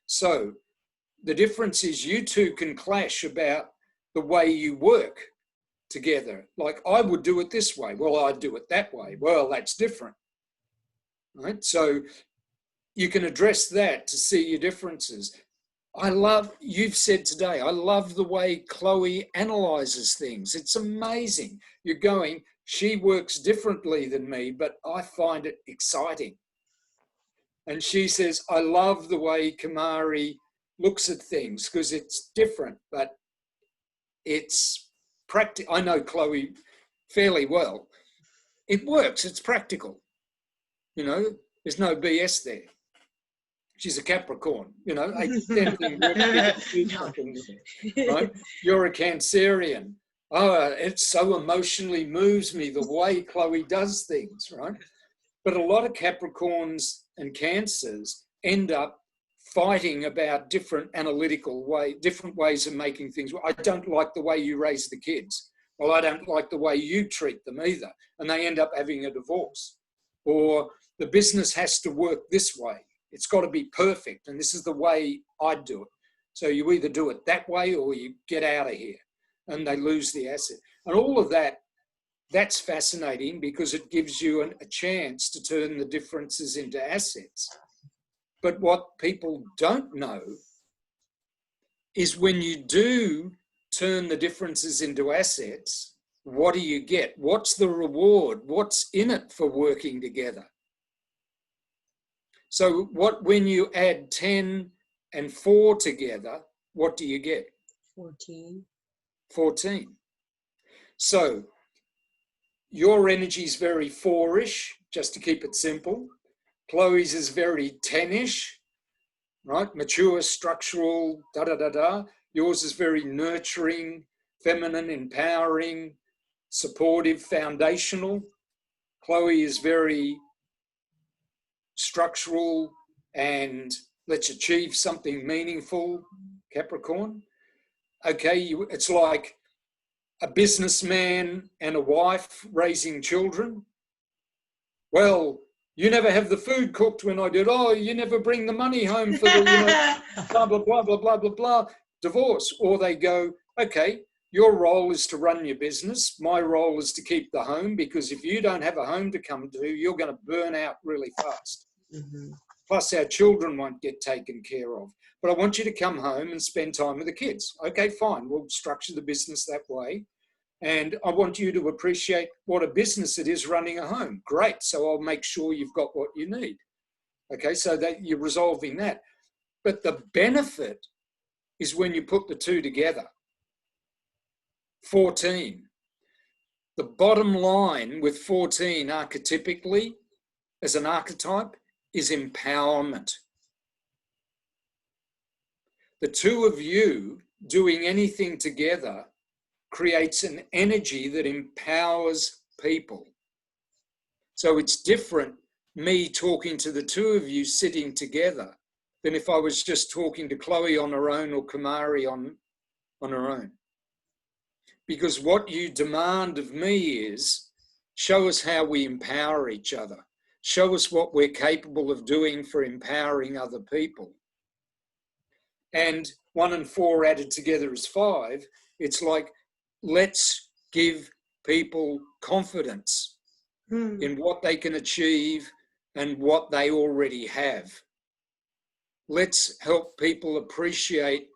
So the difference is you two can clash about the way you work together. Like, I would do it this way. Well, I'd do it that way. Well, that's different, right? So you can address that to see your differences. You've said today, I love the way Chloe analyzes things. It's amazing. You're going, she works differently than me, but I find it exciting. And she says, I love the way Kumari looks at things because it's different, but it's practical. I know Chloe fairly well. It works. It's practical. You know, there's no BS there. She's a Capricorn, you know, 8-10 thing right? You're a Cancerian. Oh, it so emotionally moves me the way Chloe does things, right? But a lot of Capricorns and Cancers end up fighting about different different ways of making things. I don't like the way you raise the kids. Well, I don't like the way you treat them either. And they end up having a divorce. Or the business has to work this way. It's got to be perfect, and this is the way I do it. So you either do it that way or you get out of here, and they lose the asset. And all of that, that's fascinating because it gives you a chance to turn the differences into assets. But what people don't know is when you do turn the differences into assets, what do you get? What's the reward? What's in it for working together? So when you add 10 and 4 together, what do you get? 14. So your energy is very 4-ish, just to keep it simple. Chloe's is very 10-ish, right? Mature, structural, da-da-da-da. Yours is very nurturing, feminine, empowering, supportive, foundational. Chloe is very structural and let's achieve something meaningful, Capricorn. Okay, it's like a businessman and a wife raising children. Well, you never have the food cooked when I did. Oh, you never bring the money home for the, blah, blah, blah, blah, blah, blah, blah. Divorce. Or they go, okay, your role is to run your business. My role is to keep the home, because if you don't have a home to come to, you're going to burn out really fast. Mm-hmm. Plus our children won't get taken care of. But I want you to come home and spend time with the kids. Okay, fine. We'll structure the business that way. And I want you to appreciate what a business it is running a home. Great. So I'll make sure you've got what you need. Okay, so that you're resolving that. But the benefit is when you put the two together. 14. The bottom line with 14 archetypically, as an archetype, is empowerment. The two of you doing anything together creates an energy that empowers people. So it's different, me talking to the two of you sitting together, than if I was just talking to Chloe on her own or Kumari on her own. Because what you demand of me is, show us how we empower each other. Show us what we're capable of doing for empowering other people. And 1 and 4 added together is 5. It's like, let's give people confidence in what they can achieve and what they already have. Let's help people appreciate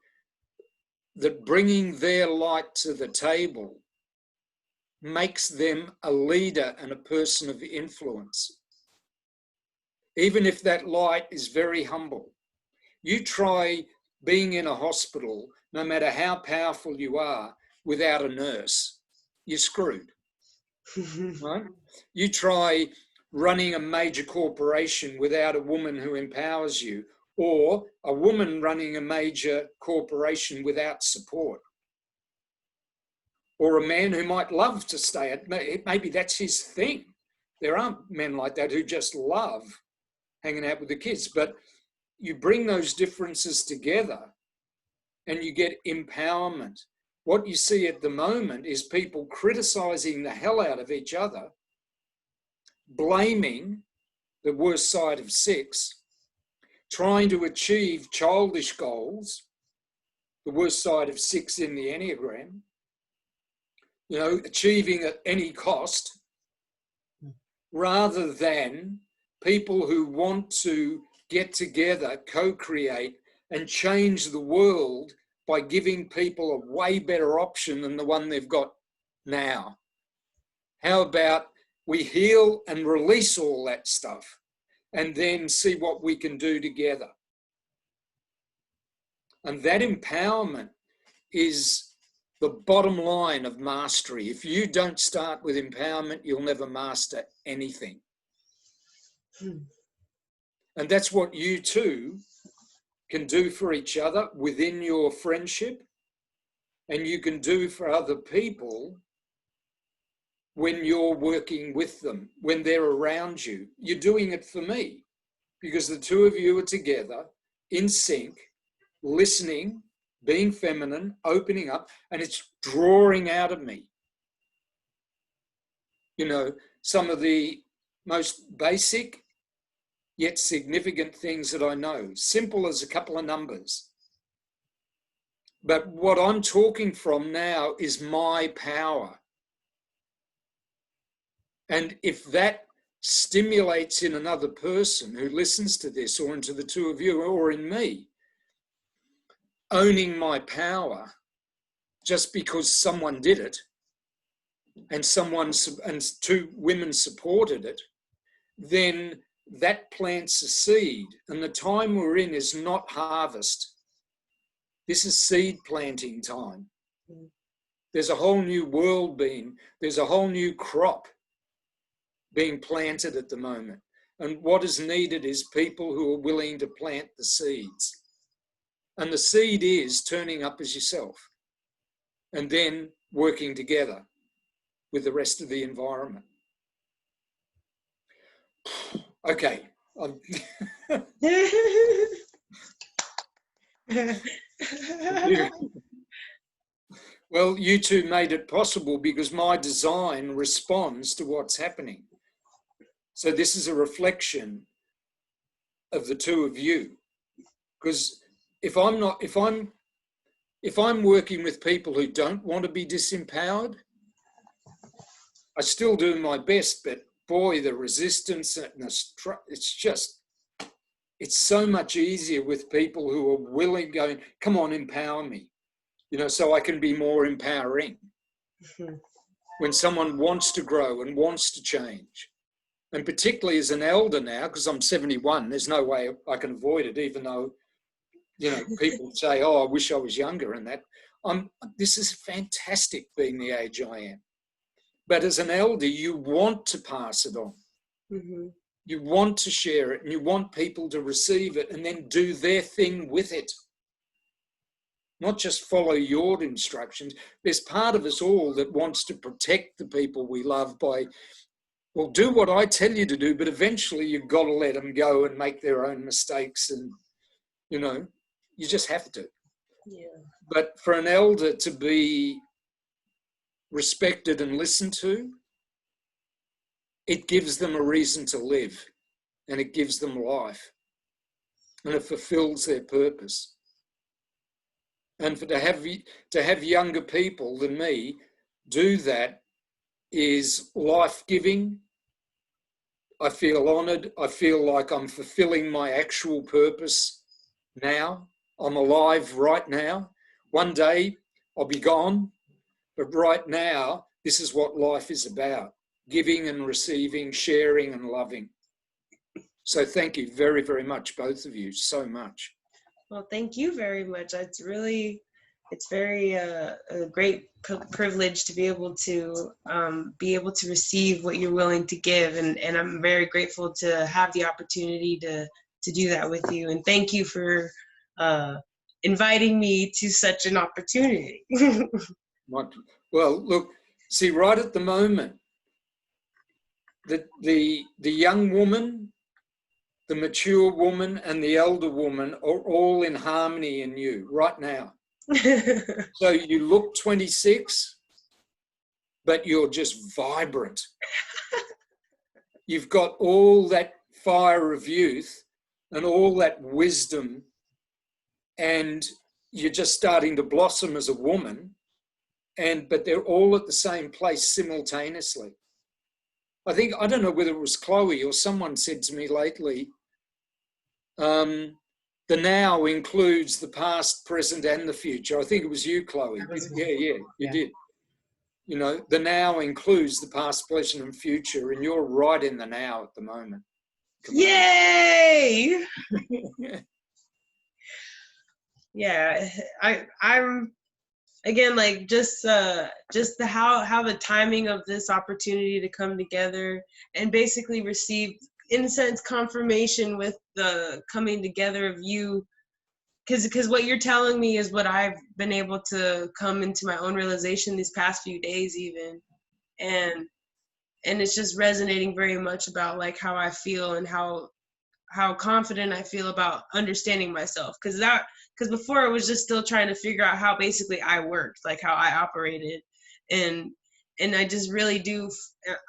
that bringing their light to the table makes them a leader and a person of influence. Even if that light is very humble. You try being in a hospital, no matter how powerful you are, without a nurse, you're screwed, right? You try running a major corporation without a woman who empowers you, or a woman running a major corporation without support, or a man who might love to stay at, maybe that's his thing. There aren't men like that who just love hanging out with the kids, but you bring those differences together and you get empowerment. What you see at the moment is people criticizing the hell out of each other, blaming the worst side of 6, trying to achieve childish goals, the worst side of 6 in the Enneagram, achieving at any cost, rather than people who want to get together, co-create, and change the world by giving people a way better option than the one they've got now. How about we heal and release all that stuff and then see what we can do together? And that empowerment is the bottom line of mastery. If you don't start with empowerment, you'll never master anything. And that's what you two can do for each other within your friendship, and you can do for other people when you're working with them, when they're around you. You're doing it for me because the two of you are together, in sync, listening, being feminine, opening up, and it's drawing out of me. Some of the most basic yet significant things that I know, simple as a couple of numbers. But what I'm talking from now is my power. And if that stimulates in another person who listens to this, or into the two of you, or in me, owning my power just because someone did it and 2 women supported it, then that plants a seed. And the time we're in is not harvest. This is seed planting time. There's a whole new world there's a whole new crop being planted at the moment. And what is needed is people who are willing to plant the seeds. And the seed is turning up as yourself and then working together with the rest of the environment. Okay. Well, you two made it possible because my design responds to what's happening. So this is a reflection of the two of you. Because if I'm working with people who don't want to be disempowered, I still do my best, but boy, the resistance and it's so much easier with people who are willing, going, come on, empower me, so I can be more empowering. When someone wants to grow and wants to change, and particularly as an elder now, because I'm 71, there's no way I can avoid it, even though, people say, oh, I wish I was younger and that. This is fantastic being the age I am. But as an elder, you want to pass it on. Mm-hmm. You want to share it and you want people to receive it and then do their thing with it. Not just follow your instructions. There's part of us all that wants to protect the people we love by, well, do what I tell you to do, but eventually you've got to let them go and make their own mistakes and, you just have to. Yeah. But for an elder to be respected and listened to, it gives them a reason to live and it gives them life and it fulfills their purpose. And to have younger people than me do that is life-giving. I feel honoured. I feel like I'm fulfilling my actual purpose now. I'm alive right now. One day I'll be gone, but right now this is what life is about: giving and receiving, sharing and loving. So thank you very, very much, both of you, so much. Well, thank you very much. It's very a great privilege to be able to receive what you're willing to give, and I'm very grateful to have the opportunity to do that with you. And thank you for inviting me to such an opportunity. Well, look, see, right at the moment, the young woman, the mature woman, and the elder woman are all in harmony in you right now. So you look 26, but you're just vibrant. You've got all that fire of youth and all that wisdom, and you're just starting to blossom as a woman, but they're all at the same place simultaneously. I don't know whether it was Chloe or someone said to me lately, the now includes the past, present, and the future. I think it was you, Chloe. You did. The now includes the past, present, and future, and you're right in the now at the moment. Yay! Yeah, I'm again, like, just how the timing of this opportunity to come together and basically receive, in a sense, confirmation with the coming together of you, because what you're telling me is what I've been able to come into my own realization these past few days even, and it's just resonating very much about like how I feel and how confident I feel about understanding myself, because before I was just still trying to figure out how basically I worked, like how I operated, and I just really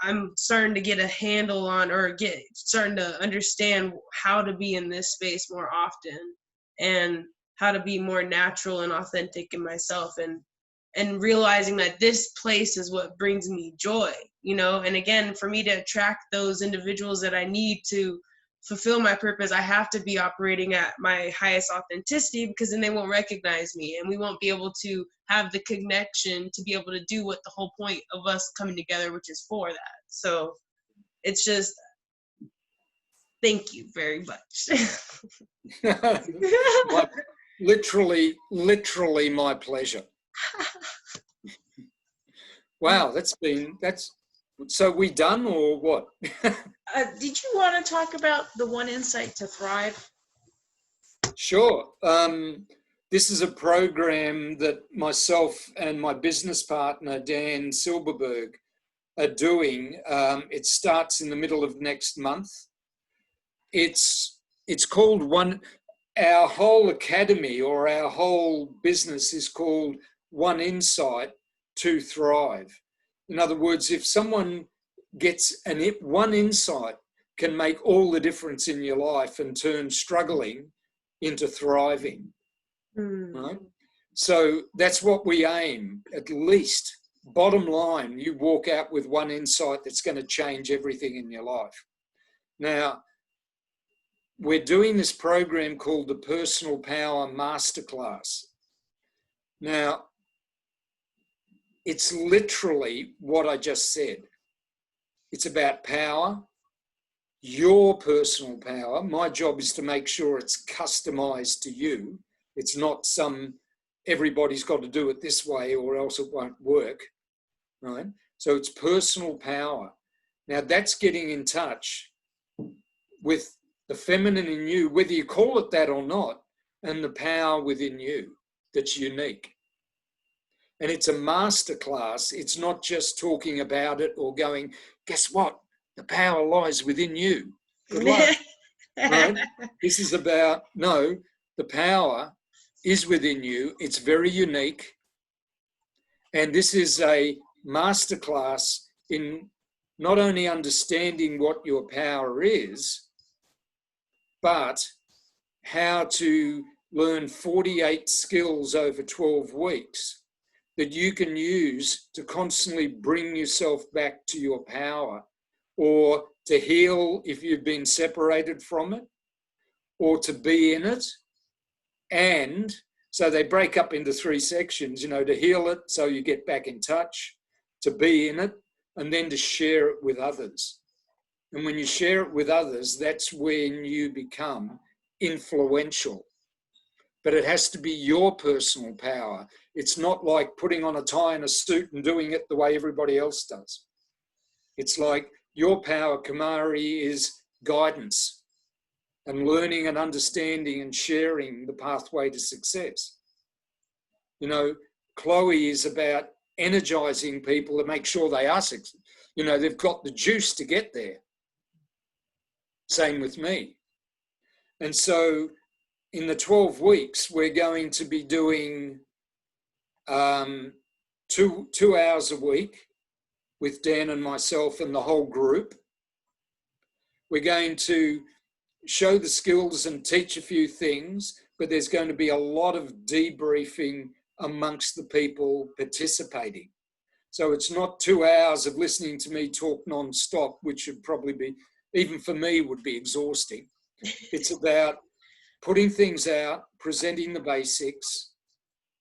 I'm starting to get a handle on, or starting to understand how to be in this space more often and how to be more natural and authentic in myself, and realizing that this place is what brings me joy, and again, for me to attract those individuals that I need to fulfill my purpose, I have to be operating at my highest authenticity, because then they won't recognize me and we won't be able to have the connection to be able to do what the whole point of us coming together, which is for that. So it's just, thank you very much. Literally my pleasure. Wow, that's So we done or what? Did you want to talk about the One Insight to Thrive? Sure. This is a program that myself and my business partner, Dan Silberberg, are doing. It starts in the middle of next month. It's called our whole academy or our whole business is called One Insight to Thrive. In other words, if someone gets one insight can make all the difference in your life and turn struggling into thriving. Right? So that's what we aim, at least. Bottom line, you walk out with one insight that's going to change everything in your life. Now, we're doing this program called the Personal Power Masterclass. Now, it's literally what I just said. It's about power, your personal power. My job is to make sure it's customized to you. It's not everybody's got to do it this way or else it won't work, right? So it's personal power. Now that's getting in touch with the feminine in you, whether you call it that or not, and the power within you that's unique. And it's a masterclass. It's not just talking about it or going, guess what? The power lies within you. Good luck. Right? This is about, no, the power is within you. It's very unique. And this is a masterclass in not only understanding what your power is, but how to learn 48 skills over 12 weeks that you can use to constantly bring yourself back to your power, or to heal if you've been separated from it, or to be in it. And so they break up into 3 sections, to heal it so you get back in touch, to be in it, and then to share it with others. And when you share it with others, that's when you become influential. But it has to be your personal power. It's not like putting on a tie and a suit and doing it the way everybody else does. It's like your power, Kumari, is guidance and learning and understanding and sharing the pathway to success. Chloe is about energizing people to make sure they are successful. They've got the juice to get there. Same with me. And so in the 12 weeks, we're going to be doing 2 hours a week with Dan and myself and the whole group. We're going to show the skills and teach a few things, but there's going to be a lot of debriefing amongst the people participating. So it's not 2 hours of listening to me talk non-stop, which would probably be, even for me, would be exhausting. It's about putting things out, presenting the basics,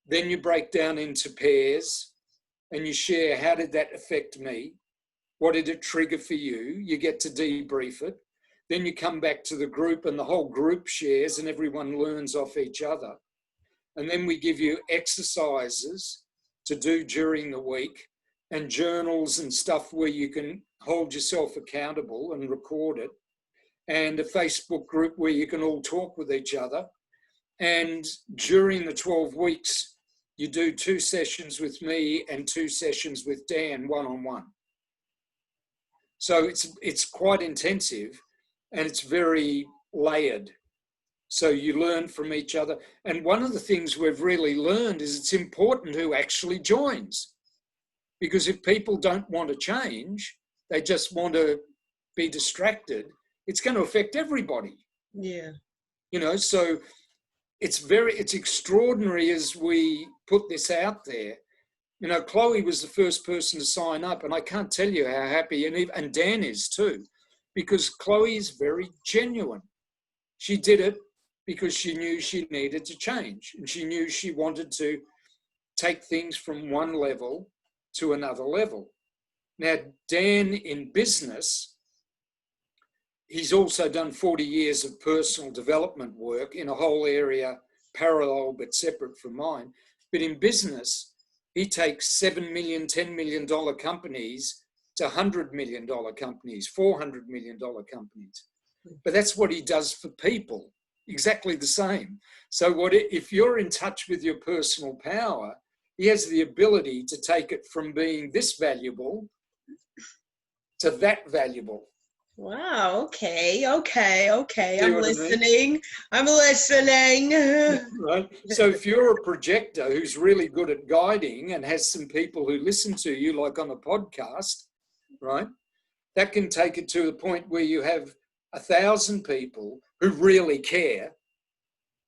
then you break down into pairs and you share, how did that affect me? What did it trigger for you? You get to debrief it. Then you come back to the group and the whole group shares and everyone learns off each other. And then we give you exercises to do during the week and journals and stuff where you can hold yourself accountable and record it, and a Facebook group where you can all talk with each other. And during the 12 weeks, you do 2 sessions with me and 2 sessions with Dan, one-on-one. So it's quite intensive and it's very layered. So you learn from each other. And one of the things we've really learned is it's important who actually joins. Because if people don't want to change, they just want to be distracted, it's going to affect everybody. Yeah. So it's extraordinary as we put this out there. Chloe was the first person to sign up, and I can't tell you how happy, and Dan is too, because Chloe is very genuine. She did it because she knew she needed to change, and she knew she wanted to take things from one level to another level. Now, Dan in business, he's also done 40 years of personal development work in a whole area parallel but separate from mine. But in business, he takes $7 million, $10 million companies to $100 million companies, $400 million companies. But that's what he does for people, exactly the same. So if you're in touch with your personal power, he has the ability to take it from being this valuable to that valuable. Wow. Okay. I'm listening. I'm listening. Right. So if you're a projector who's really good at guiding and has some people who listen to you, like on a podcast, right, that can take it to the point where you have 1,000 people who really care,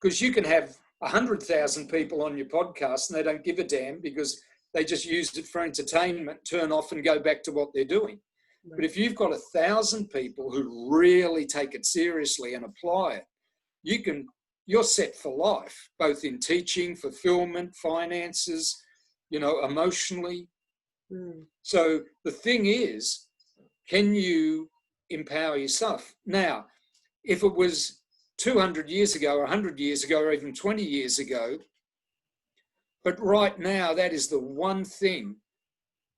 because you can have 100,000 people on your podcast and they don't give a damn because they just used it for entertainment, turn off and go back to what they're doing. Right. But if you've got 1,000 people who really take it seriously and apply it, you're set for life, both in teaching, fulfillment, finances, emotionally. So the thing is, can you empower yourself? Now, if it was 200 years ago, or 100 years ago, or even 20 years ago, but right now, that is the one thing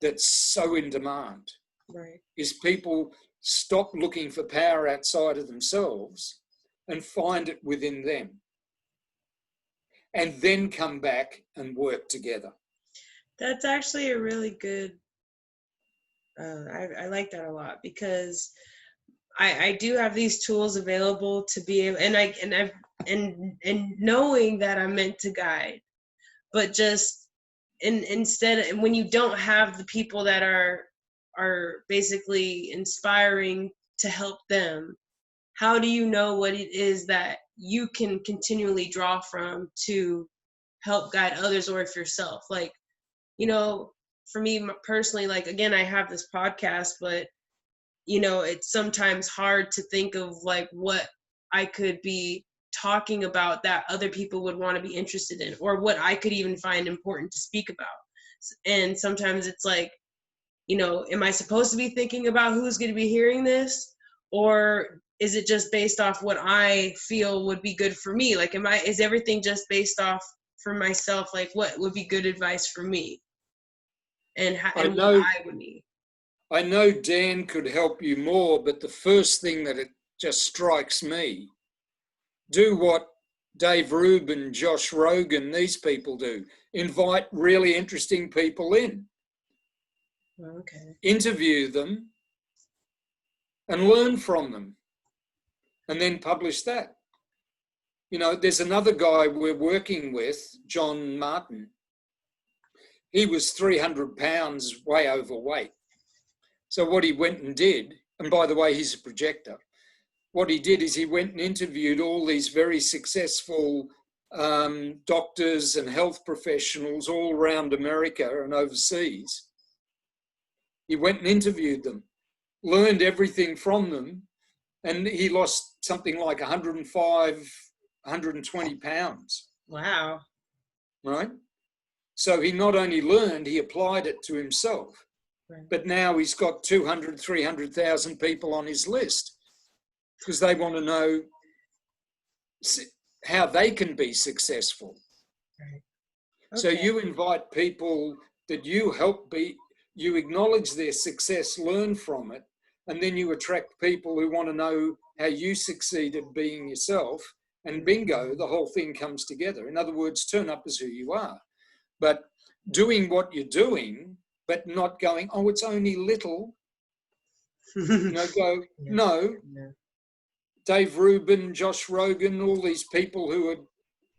that's so in demand. Right. Is people stop looking for power outside of themselves and find it within them, and then come back and work together. That's actually a really good, I like that a lot, because I do have these tools available to be able, and knowing that I'm meant to guide, but just instead, when you don't have the people that are basically inspiring to help them, how do you know what it is that you can continually draw from to help guide others, or if yourself? Like, for me personally, like, again, I have this podcast, but it's sometimes hard to think of like what I could be talking about that other people would want to be interested in, or what I could even find important to speak about. And sometimes it's like, am I supposed to be thinking about who's going to be hearing this? Or is it just based off what I feel would be good for me? Like, is everything just based off for myself? Like, what would be good advice for me? And what I would need. I know Dan could help you more, but the first thing that it just strikes me, do what Dave Rubin, Josh Rogan, these people do. Invite really interesting people in. Okay. Interview them and learn from them, and then publish that. There's another guy we're working with, John Martin. He was 300 pounds, way overweight. So what he went and did, and by the way, he's a projector. What he did is he went and interviewed all these very successful doctors and health professionals all around America and overseas. He went and interviewed them, learned everything from them, and he lost something like 105, 120 pounds. Wow. Right? So he not only learned, he applied it to himself. Right. But now he's got 200, 300,000 people on his list because they want to know how they can be successful. Right. Okay. So you invite people that you help you acknowledge their success, learn from it, and then you attract people who want to know how you succeeded being yourself, and bingo, the whole thing comes together. In other words, turn up as who you are. But doing what you're doing, but not going, oh, it's only little. No. Dave Rubin, Josh Rogan, all these people who are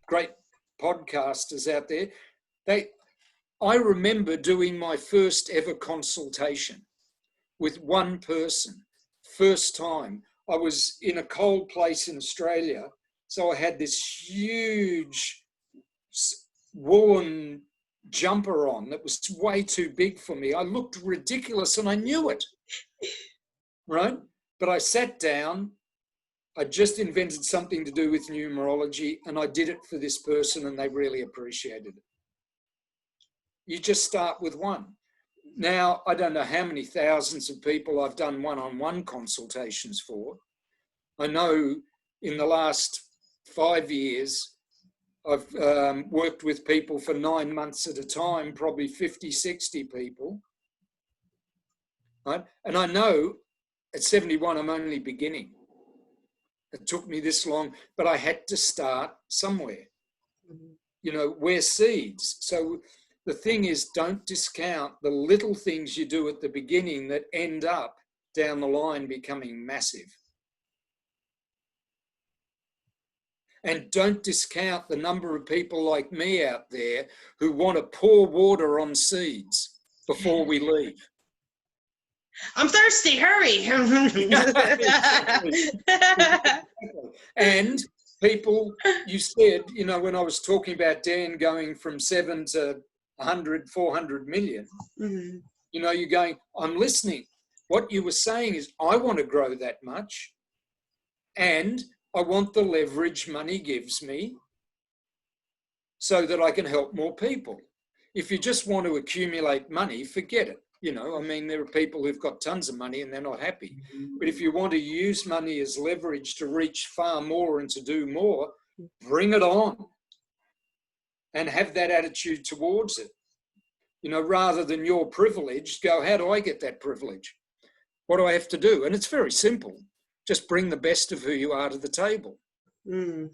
great podcasters out there, I remember doing my first ever consultation with one person, first time. I was in a cold place in Australia, so I had this huge woolen jumper on that was way too big for me. I looked ridiculous and I knew it, right? But I sat down, I just invented something to do with numerology, and I did it for this person and they really appreciated it. You just start with one. Now, I don't know how many thousands of people I've done one-on-one consultations for. I know in the last 5 years, I've worked with people for 9 months at a time, probably 50, 60 people. right? And I know at 71, I'm only beginning. It took me this long, but I had to start somewhere. We're seeds. So the thing is, don't discount the little things you do at the beginning that end up down the line becoming massive. And don't discount the number of people like me out there who want to pour water on seeds before we leave. I'm thirsty, hurry. And people, you said, when I was talking about Dan going from 7 to 100, 400 million, you're going, I'm listening. What you were saying is, I want to grow that much, and I want the leverage money gives me so that I can help more people. If you just want to accumulate money, forget it. There are people who've got tons of money and they're not happy. But if you want to use money as leverage to reach far more and to do more, bring it on and have that attitude towards it. Rather than you're privileged, go, how do I get that privilege? What do I have to do? And it's very simple. Just bring the best of who you are to the table, and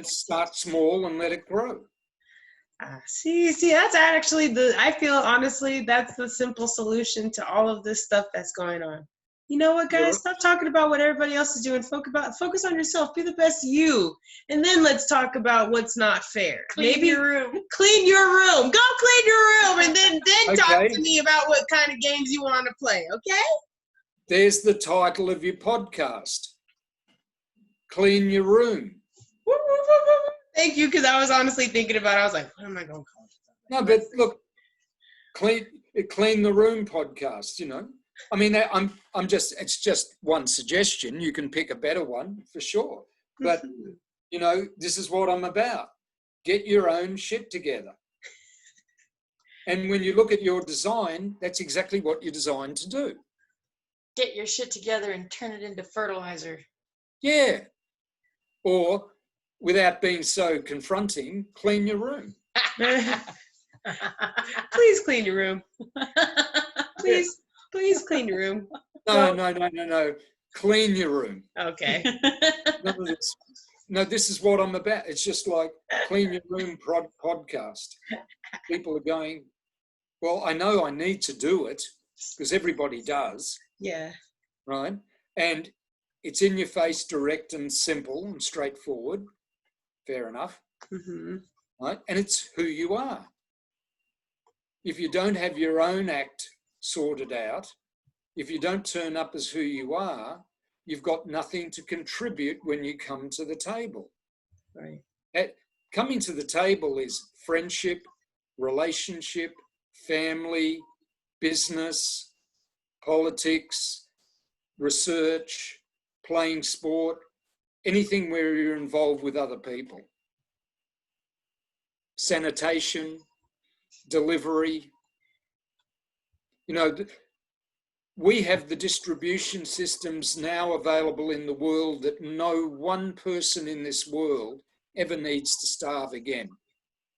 start small and let it grow. See, that's actually I feel honestly, that's the simple solution to all of this stuff that's going on. You know what, guys? Stop talking about what everybody else is doing. Focus on yourself. Be the best you. And then let's talk about what's not fair. Clean your room. Clean your room. Go clean your room. And then Okay. Talk to me about what kind of games you want to play, okay? There's the title of your podcast. Clean your room. Thank you, because I was honestly thinking about it. I was like, what am I going to call it? No, but look, clean the room podcast, it's just one suggestion. You can pick a better one for sure. But, this is what I'm about. Get your own shit together. And when you look at your design, that's exactly what you're designed to do. Get your shit together and turn it into fertilizer. Yeah. Or, without being so confronting, clean your room. Please clean your room. Please clean your room. No. Clean your room. Okay. No, this is what I'm about. It's just like clean your room podcast. People are going, well, I know I need to do it because everybody does. Yeah. Right? And it's in your face, direct and simple and straightforward. Fair enough. Right? And it's who you are. If you don't have your own act sorted out, if you don't turn up as who you are, you've got nothing to contribute when you come to the table. Right. Coming to the table is friendship, relationship, family, business, politics, research, playing sport, anything where you're involved with other people. Sanitation, delivery. We have the distribution systems now available in the world that no one person in this world ever needs to starve again.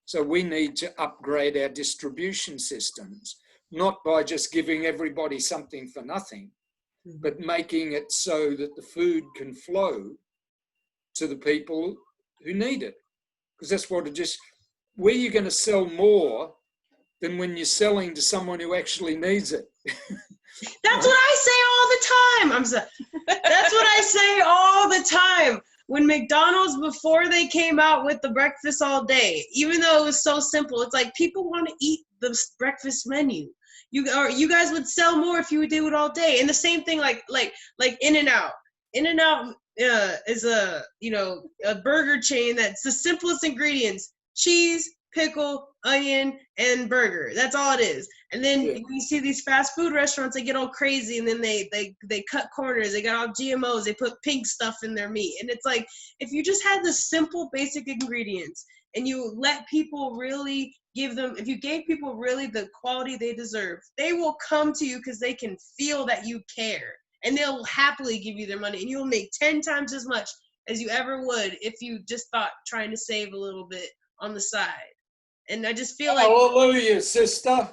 So we need to upgrade our distribution systems, not by just giving everybody something for nothing, but making it so that the food can flow to the people who need it. Because that's what where you're going to sell more than when you're selling to someone who actually needs it. That's what I say all the time. I'm sorry. That's what I say all the time. When McDonald's, before they came out with the breakfast all day, even though it was so simple, it's like people want to eat the breakfast menu. You guys would sell more if you would do it all day. And the same thing like In-N-Out. In-N-Out is a burger chain that's the simplest ingredients: cheese, pickle, onion, and burger. That's all it is. And then you see these fast food restaurants, they get all crazy, and then they cut corners. They got all GMOs. They put pink stuff in their meat. And it's like, if you just had the simple basic ingredients and you let people really if you gave people really the quality they deserve, they will come to you because they can feel that you care. And they'll happily give you their money. And you'll make 10 times as much as you ever would if you just thought trying to save a little bit on the side. And I just feel like, hallelujah, sister. I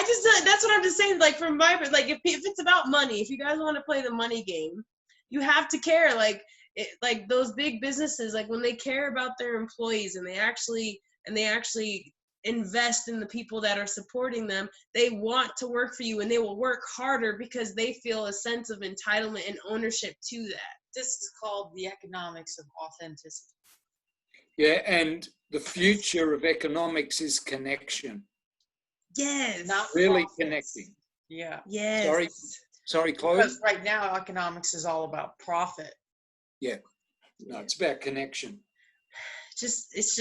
just, that's what I'm just saying. Like from my, like if it's about money, if you guys want to play the money game, you have to care. Like like those big businesses, like when they care about their employees and they actually invest in the people that are supporting them, they want to work for you and they will work harder because they feel a sense of entitlement and ownership to that. This is called the economics of authenticity. Yeah, and the future of economics is connection. Yes. Not Really profits. connecting. Yeah. Yes. Sorry, Chloe? Because right now economics is all about profit. Yeah. No, it's about connection. It's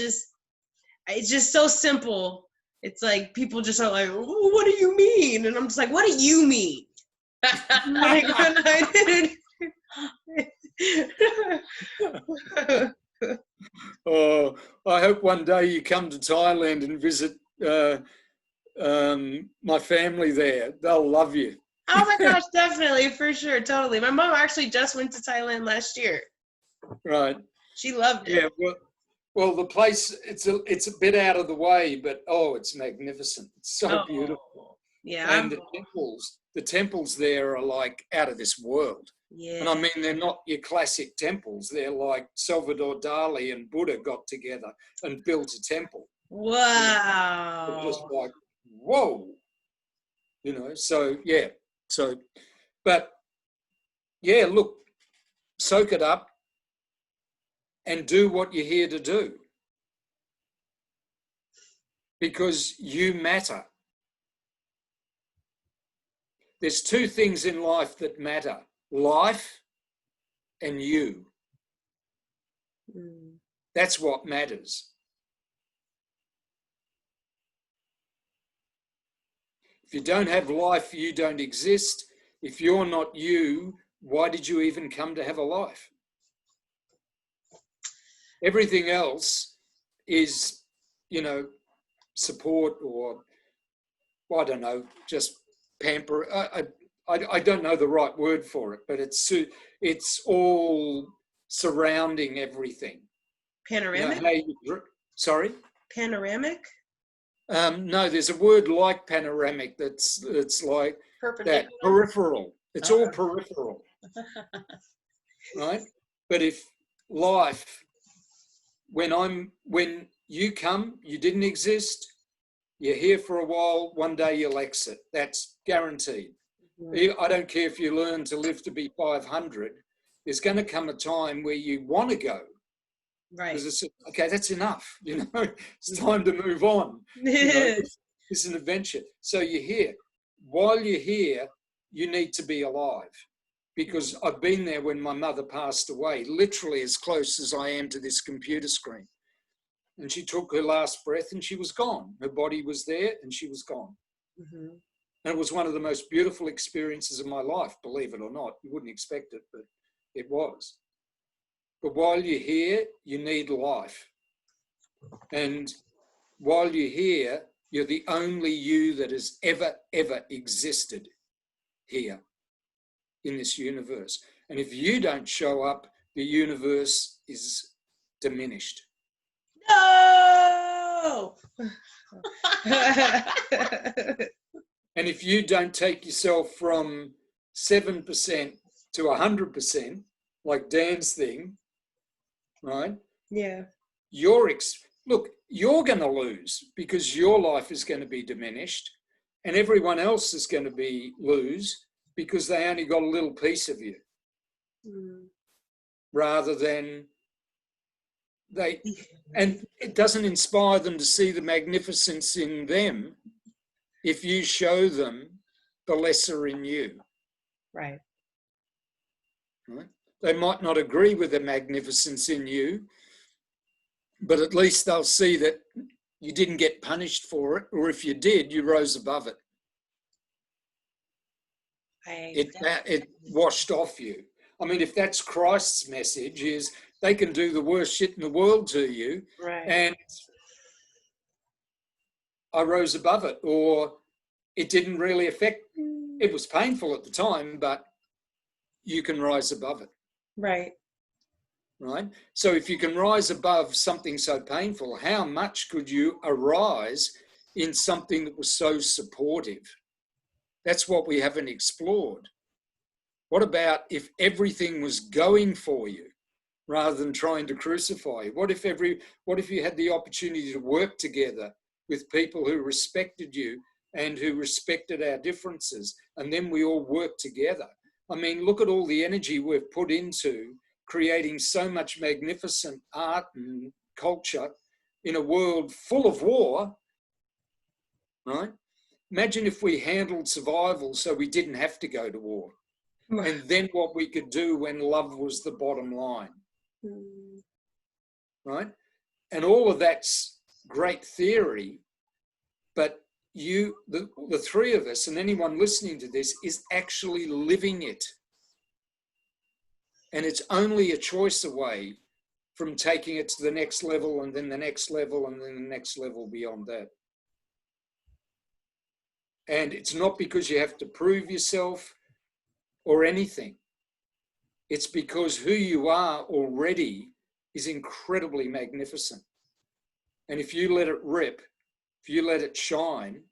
just so simple. It's like people just are like, "Ooh, what do you mean?" And I'm just like, what do you mean? Like, I didn't. Oh, I hope one day you come to Thailand and visit my family there. They'll love you. Oh my gosh, definitely, for sure, totally. My mom actually just went to Thailand last year. Right. She loved it. Yeah. Well, the place, it's a bit out of the way, but it's magnificent. It's so beautiful. Yeah. And the temples there are like out of this world. Yeah. And I mean, they're not your classic temples. They're like Salvador Dali and Buddha got together and built a temple. Wow. Just like, whoa. So, yeah. But, yeah, look, soak it up and do what you're here to do. Because you matter. There's two things in life that matter. Life and you. That's what matters. If you don't have life, you don't exist. If you're not you, why did you even come to have a life? Everything else is, support or, I don't know, just pamper. I don't know the right word for it, but it's all surrounding everything. Panoramic? Sorry? Panoramic? No, there's a word like panoramic that's like that, peripheral. It's all peripheral, right? But if life, when you come, you didn't exist, you're here for a while, one day you'll exit. That's guaranteed. I don't care if you learn to live to be 500, there's going to come a time where you want to go. Right. Because it's, okay, that's enough. It's time to move on. It's an adventure. So you're here. While you're here, you need to be alive. Because I've been there when my mother passed away, literally as close as I am to this computer screen. And she took her last breath and she was gone. Her body was there and she was gone. Mm-hmm. And it was one of the most beautiful experiences of my life, believe it or not. You wouldn't expect it, but it was. But while you're here, you need life. And while you're here, you're the only you that has ever existed here in this universe. And if you don't show up, the universe is diminished. No! And if you don't take yourself from 7% to 100%, like Dan's thing, right? Yeah. Look, you're going to lose because your life is going to be diminished and everyone else is going to lose because they only got a little piece of you. Rather than and it doesn't inspire them to see the magnificence in them if you show them the lesser in you. Right. They might not agree with the magnificence in you, but at least they'll see that you didn't get punished for it, or if you did, you rose above it. It washed off you. I mean, if that's Christ's message, is they can do the worst shit in the world to you, right, and I rose above it, or it didn't really affect, it was painful at the time, but you can rise above it. Right. right? So if you can rise above something so painful, how much could you arise in something that was so supportive? That's what we haven't explored. What about if everything was going for you rather than trying to crucify you? What if you had the opportunity to work together with people who respected you and who respected our differences, and then we all worked together? I mean, look at all the energy we've put into creating so much magnificent art and culture in a world full of war, right? Imagine if we handled survival so we didn't have to go to war. And then what we could do when love was the bottom line, right? And all of that's great theory, but the three of us and anyone listening to this is actually living it. And it's only a choice away from taking it to the next level, and then the next level, and then the next level beyond that. And it's not because you have to prove yourself or anything. It's because who you are already is incredibly magnificent. And if you let it rip, if you let it shine,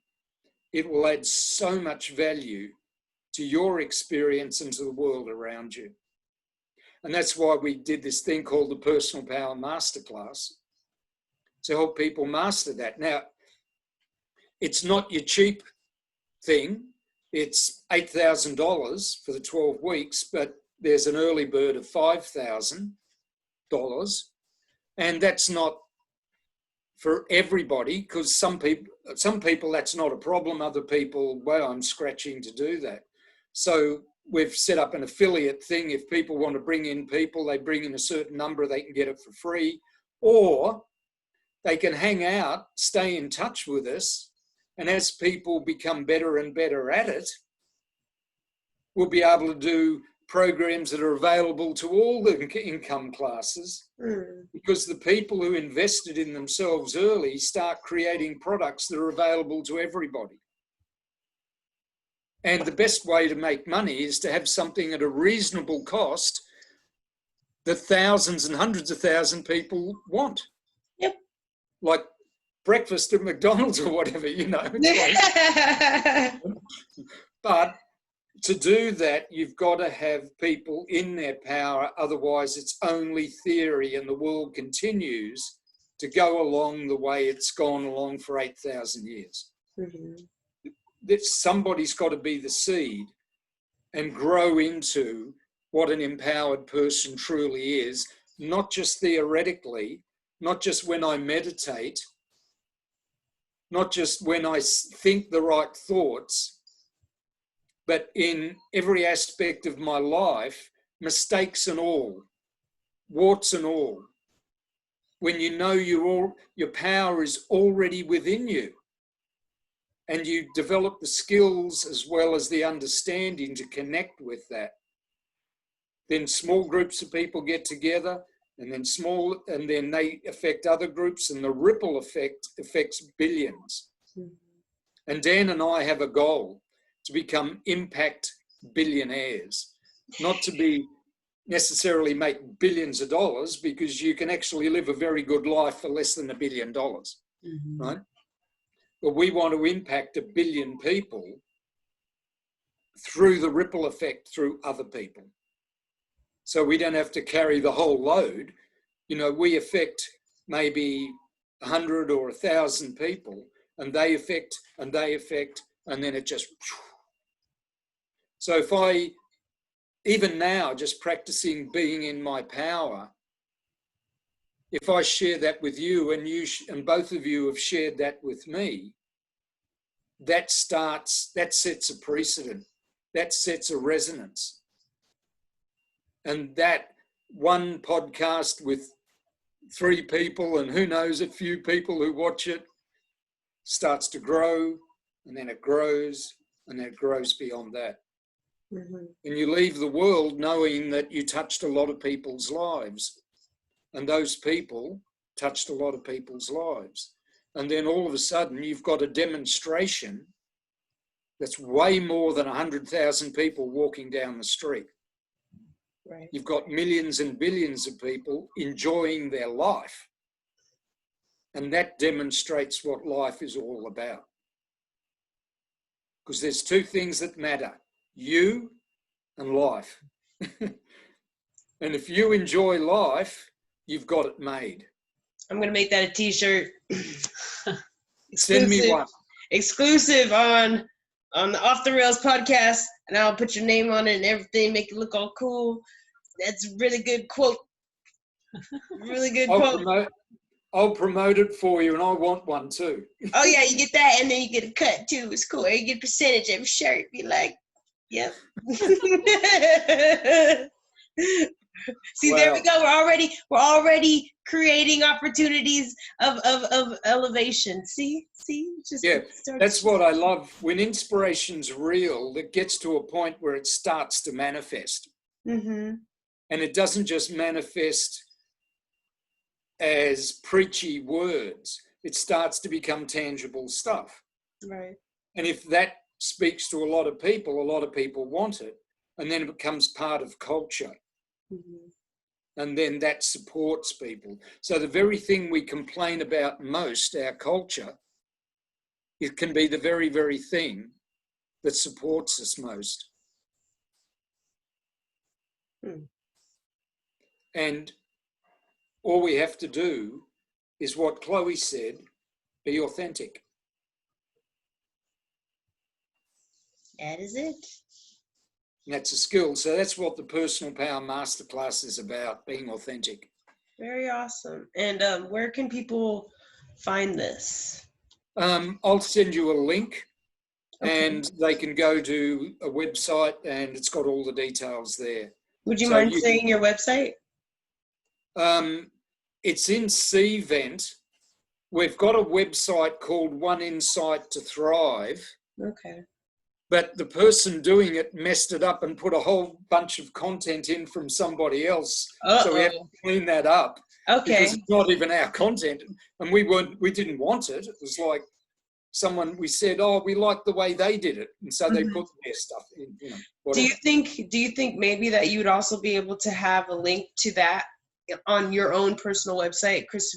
it will add so much value to your experience and to the world around you. And that's why we did this thing called the Personal Power Masterclass, to help people master that. Now, it's not your cheap thing. It's $8,000 for the 12 weeks, but there's an early bird of $5,000. And that's not for everybody, because some people that's not a problem. Other people, well, I'm scratching to do that. So we've set up an affiliate thing. If people want to bring in people, they bring in a certain number, they can get it for free, or they can hang out, stay in touch with us. And as people become better and better at it, we'll be able to do programs that are available to all the income classes, because the people who invested in themselves early start creating products that are available to everybody. And the best way to make money is to have something at a reasonable cost that thousands and hundreds of thousands of people want. Yep. Like breakfast at McDonald's or whatever, you know. But to do that, you've got to have people in their power. Otherwise, it's only theory, and the world continues to go along the way it's gone along for 8,000 years. That somebody's got to be the seed and grow into what an empowered person truly is, not just theoretically, not just when I meditate, not just when I think the right thoughts, but in every aspect of my life, mistakes and all, warts and all. When you know your power is already within you, and you develop the skills as well as the understanding to connect with that, then small groups of people get together, and then they affect other groups, and the ripple effect affects billions. And Dan and I have a goal to become impact billionaires, not to be necessarily make billions of dollars, because you can actually live a very good life for less than $1 billion, right? But we want to impact 1 billion people through the ripple effect through other people. So we don't have to carry the whole load. You know, we affect maybe 100 or 1,000 people, and they affect, and then it just... So if I, even now, just practicing being in my power, if I share that with you, and and both of you have shared that with me, that sets a precedent, that sets a resonance. And that one podcast with 3 people, and who knows, a few people who watch it, starts to grow, and then it grows, and then it grows beyond that. And you leave the world knowing that you touched a lot of people's lives, and those people touched a lot of people's lives. And then all of a sudden you've got a demonstration that's way more than 100,000 people walking down the street. Right. You've got millions and billions of people enjoying their life. And that demonstrates what life is all about. Because there's two things that matter, you and life. And if you enjoy life, you've got it made. I'm going to make that a t-shirt. Send me one. Exclusive on the Off the Rails podcast, and I'll put your name on it and everything, make it look all cool. That's a really good quote. Really good quote. I'll promote it for you, and I want one too. Oh yeah, you get that, and then you get a cut too. It's cool. You get a percentage of a shirt. Be like, yep. See, There we go. We're already creating opportunities of elevation. See, just that's what I love. When inspiration's real, it gets to a point where it starts to manifest, mm-hmm. and it doesn't just manifest as preachy words. It starts to become tangible stuff. Right. And if that speaks to a lot of people want it, and then it becomes part of culture. Mm-hmm. And then that supports people. So the very thing we complain about most, our culture, it can be the very, very thing that supports us most. And all we have to do is what Chloe said, be authentic. That is it. And that's a skill. So that's what the Personal Power Masterclass is about, being authentic. Very awesome. And where can people find this? I'll send you a link, okay. And they can go to a website and it's got all the details there. Would you mind saying your website? It's in Cvent. We've got a website called One Insight to Thrive. Okay. But the person doing it messed it up and put a whole bunch of content in from somebody else. Uh-oh. So we have to clean that up. Okay. Because it's not even our content. And we didn't want it. It was like we said, oh, we like the way they did it. And so they put their stuff in, whatever. Do you think maybe that you would also be able to have a link to that on your own personal website, is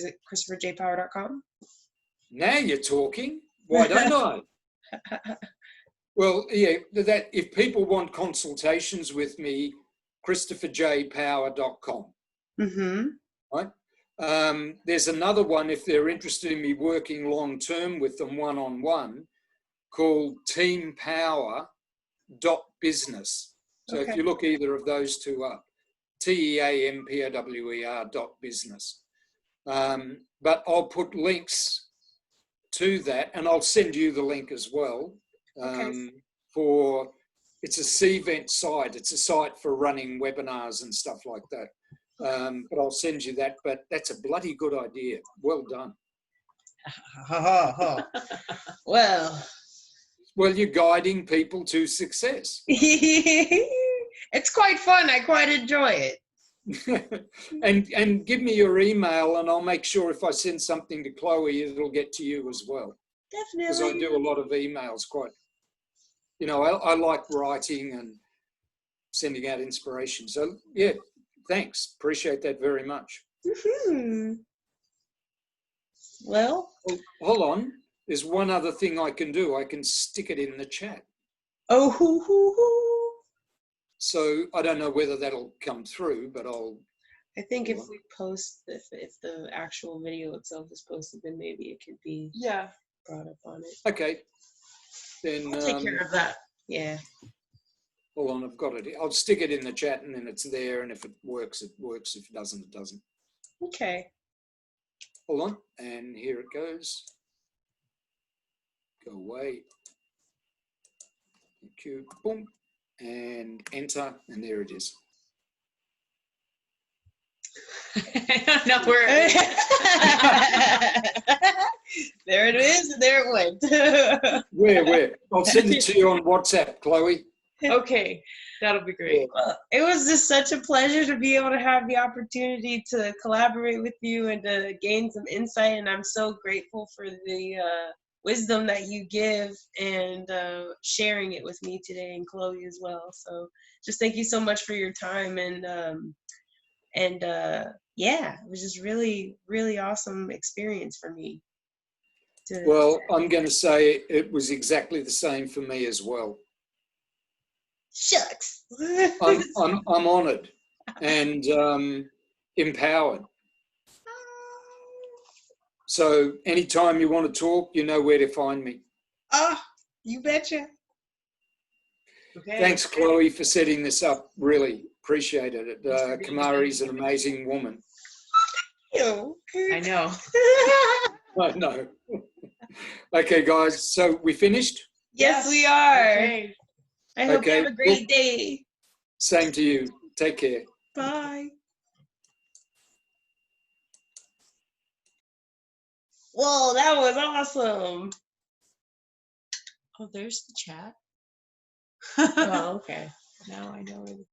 it ChristopherJPower.com? Now you're talking. Why don't I? Well, yeah, that if people want consultations with me, ChristopherJPower.com. Mm-hmm. Right? There's another one if they're interested in me working long term with them one-on-one called teampower.business. So if you look either of those two up, teampower.business. But I'll put links to that, and I'll send you the link as well. It's a Cvent site. It's a site for running webinars and stuff like that. But I'll send you that. But that's a bloody good idea. Well done. Well, you're guiding people to success. It's quite fun. I quite enjoy it. and give me your email and I'll make sure if I send something to Chloe, it'll get to you as well. Definitely. Because I do a lot of emails I like writing and sending out inspiration. So, yeah, thanks. Appreciate that very much. Mm-hmm. Well, hold on. There's one other thing I can do. I can stick it in the chat. Oh, hoo. So I don't know whether that'll come through, but I think if we post, if the actual video itself is posted, then maybe it could be brought up on it. Okay. Then I'll take care of that. Yeah. Hold on, I've got it. I'll stick it in the chat and then it's there. And if it works, it works. If it doesn't, it doesn't. Okay. Hold on. And here it goes. Go away. Thank you. Boom. And enter, and there it is. No, where there it is, and there it went. Where? I'll send it to you on WhatsApp, Chloe. Okay, that'll be great. Well, it was just such a pleasure to be able to have the opportunity to collaborate with you and to gain some insight, and I'm so grateful for the wisdom that you give and sharing it with me today and Chloe as well. So just thank you so much for your time and yeah, it was just really, really awesome experience for me. Well, I'm going to say it was exactly the same for me as well. Shucks. I'm honoured and empowered. So anytime you want to talk, you know where to find me. Oh, you betcha. Okay. Thanks, Chloe, for setting this up. Really appreciated it. Kumari's an amazing woman. I know. I know. Okay, guys. So we finished? Yes, we are. Okay. I hope you have a great day. Same to you. Take care. Bye. Whoa, that was awesome. Oh, there's the chat. Oh, okay. Now I know where the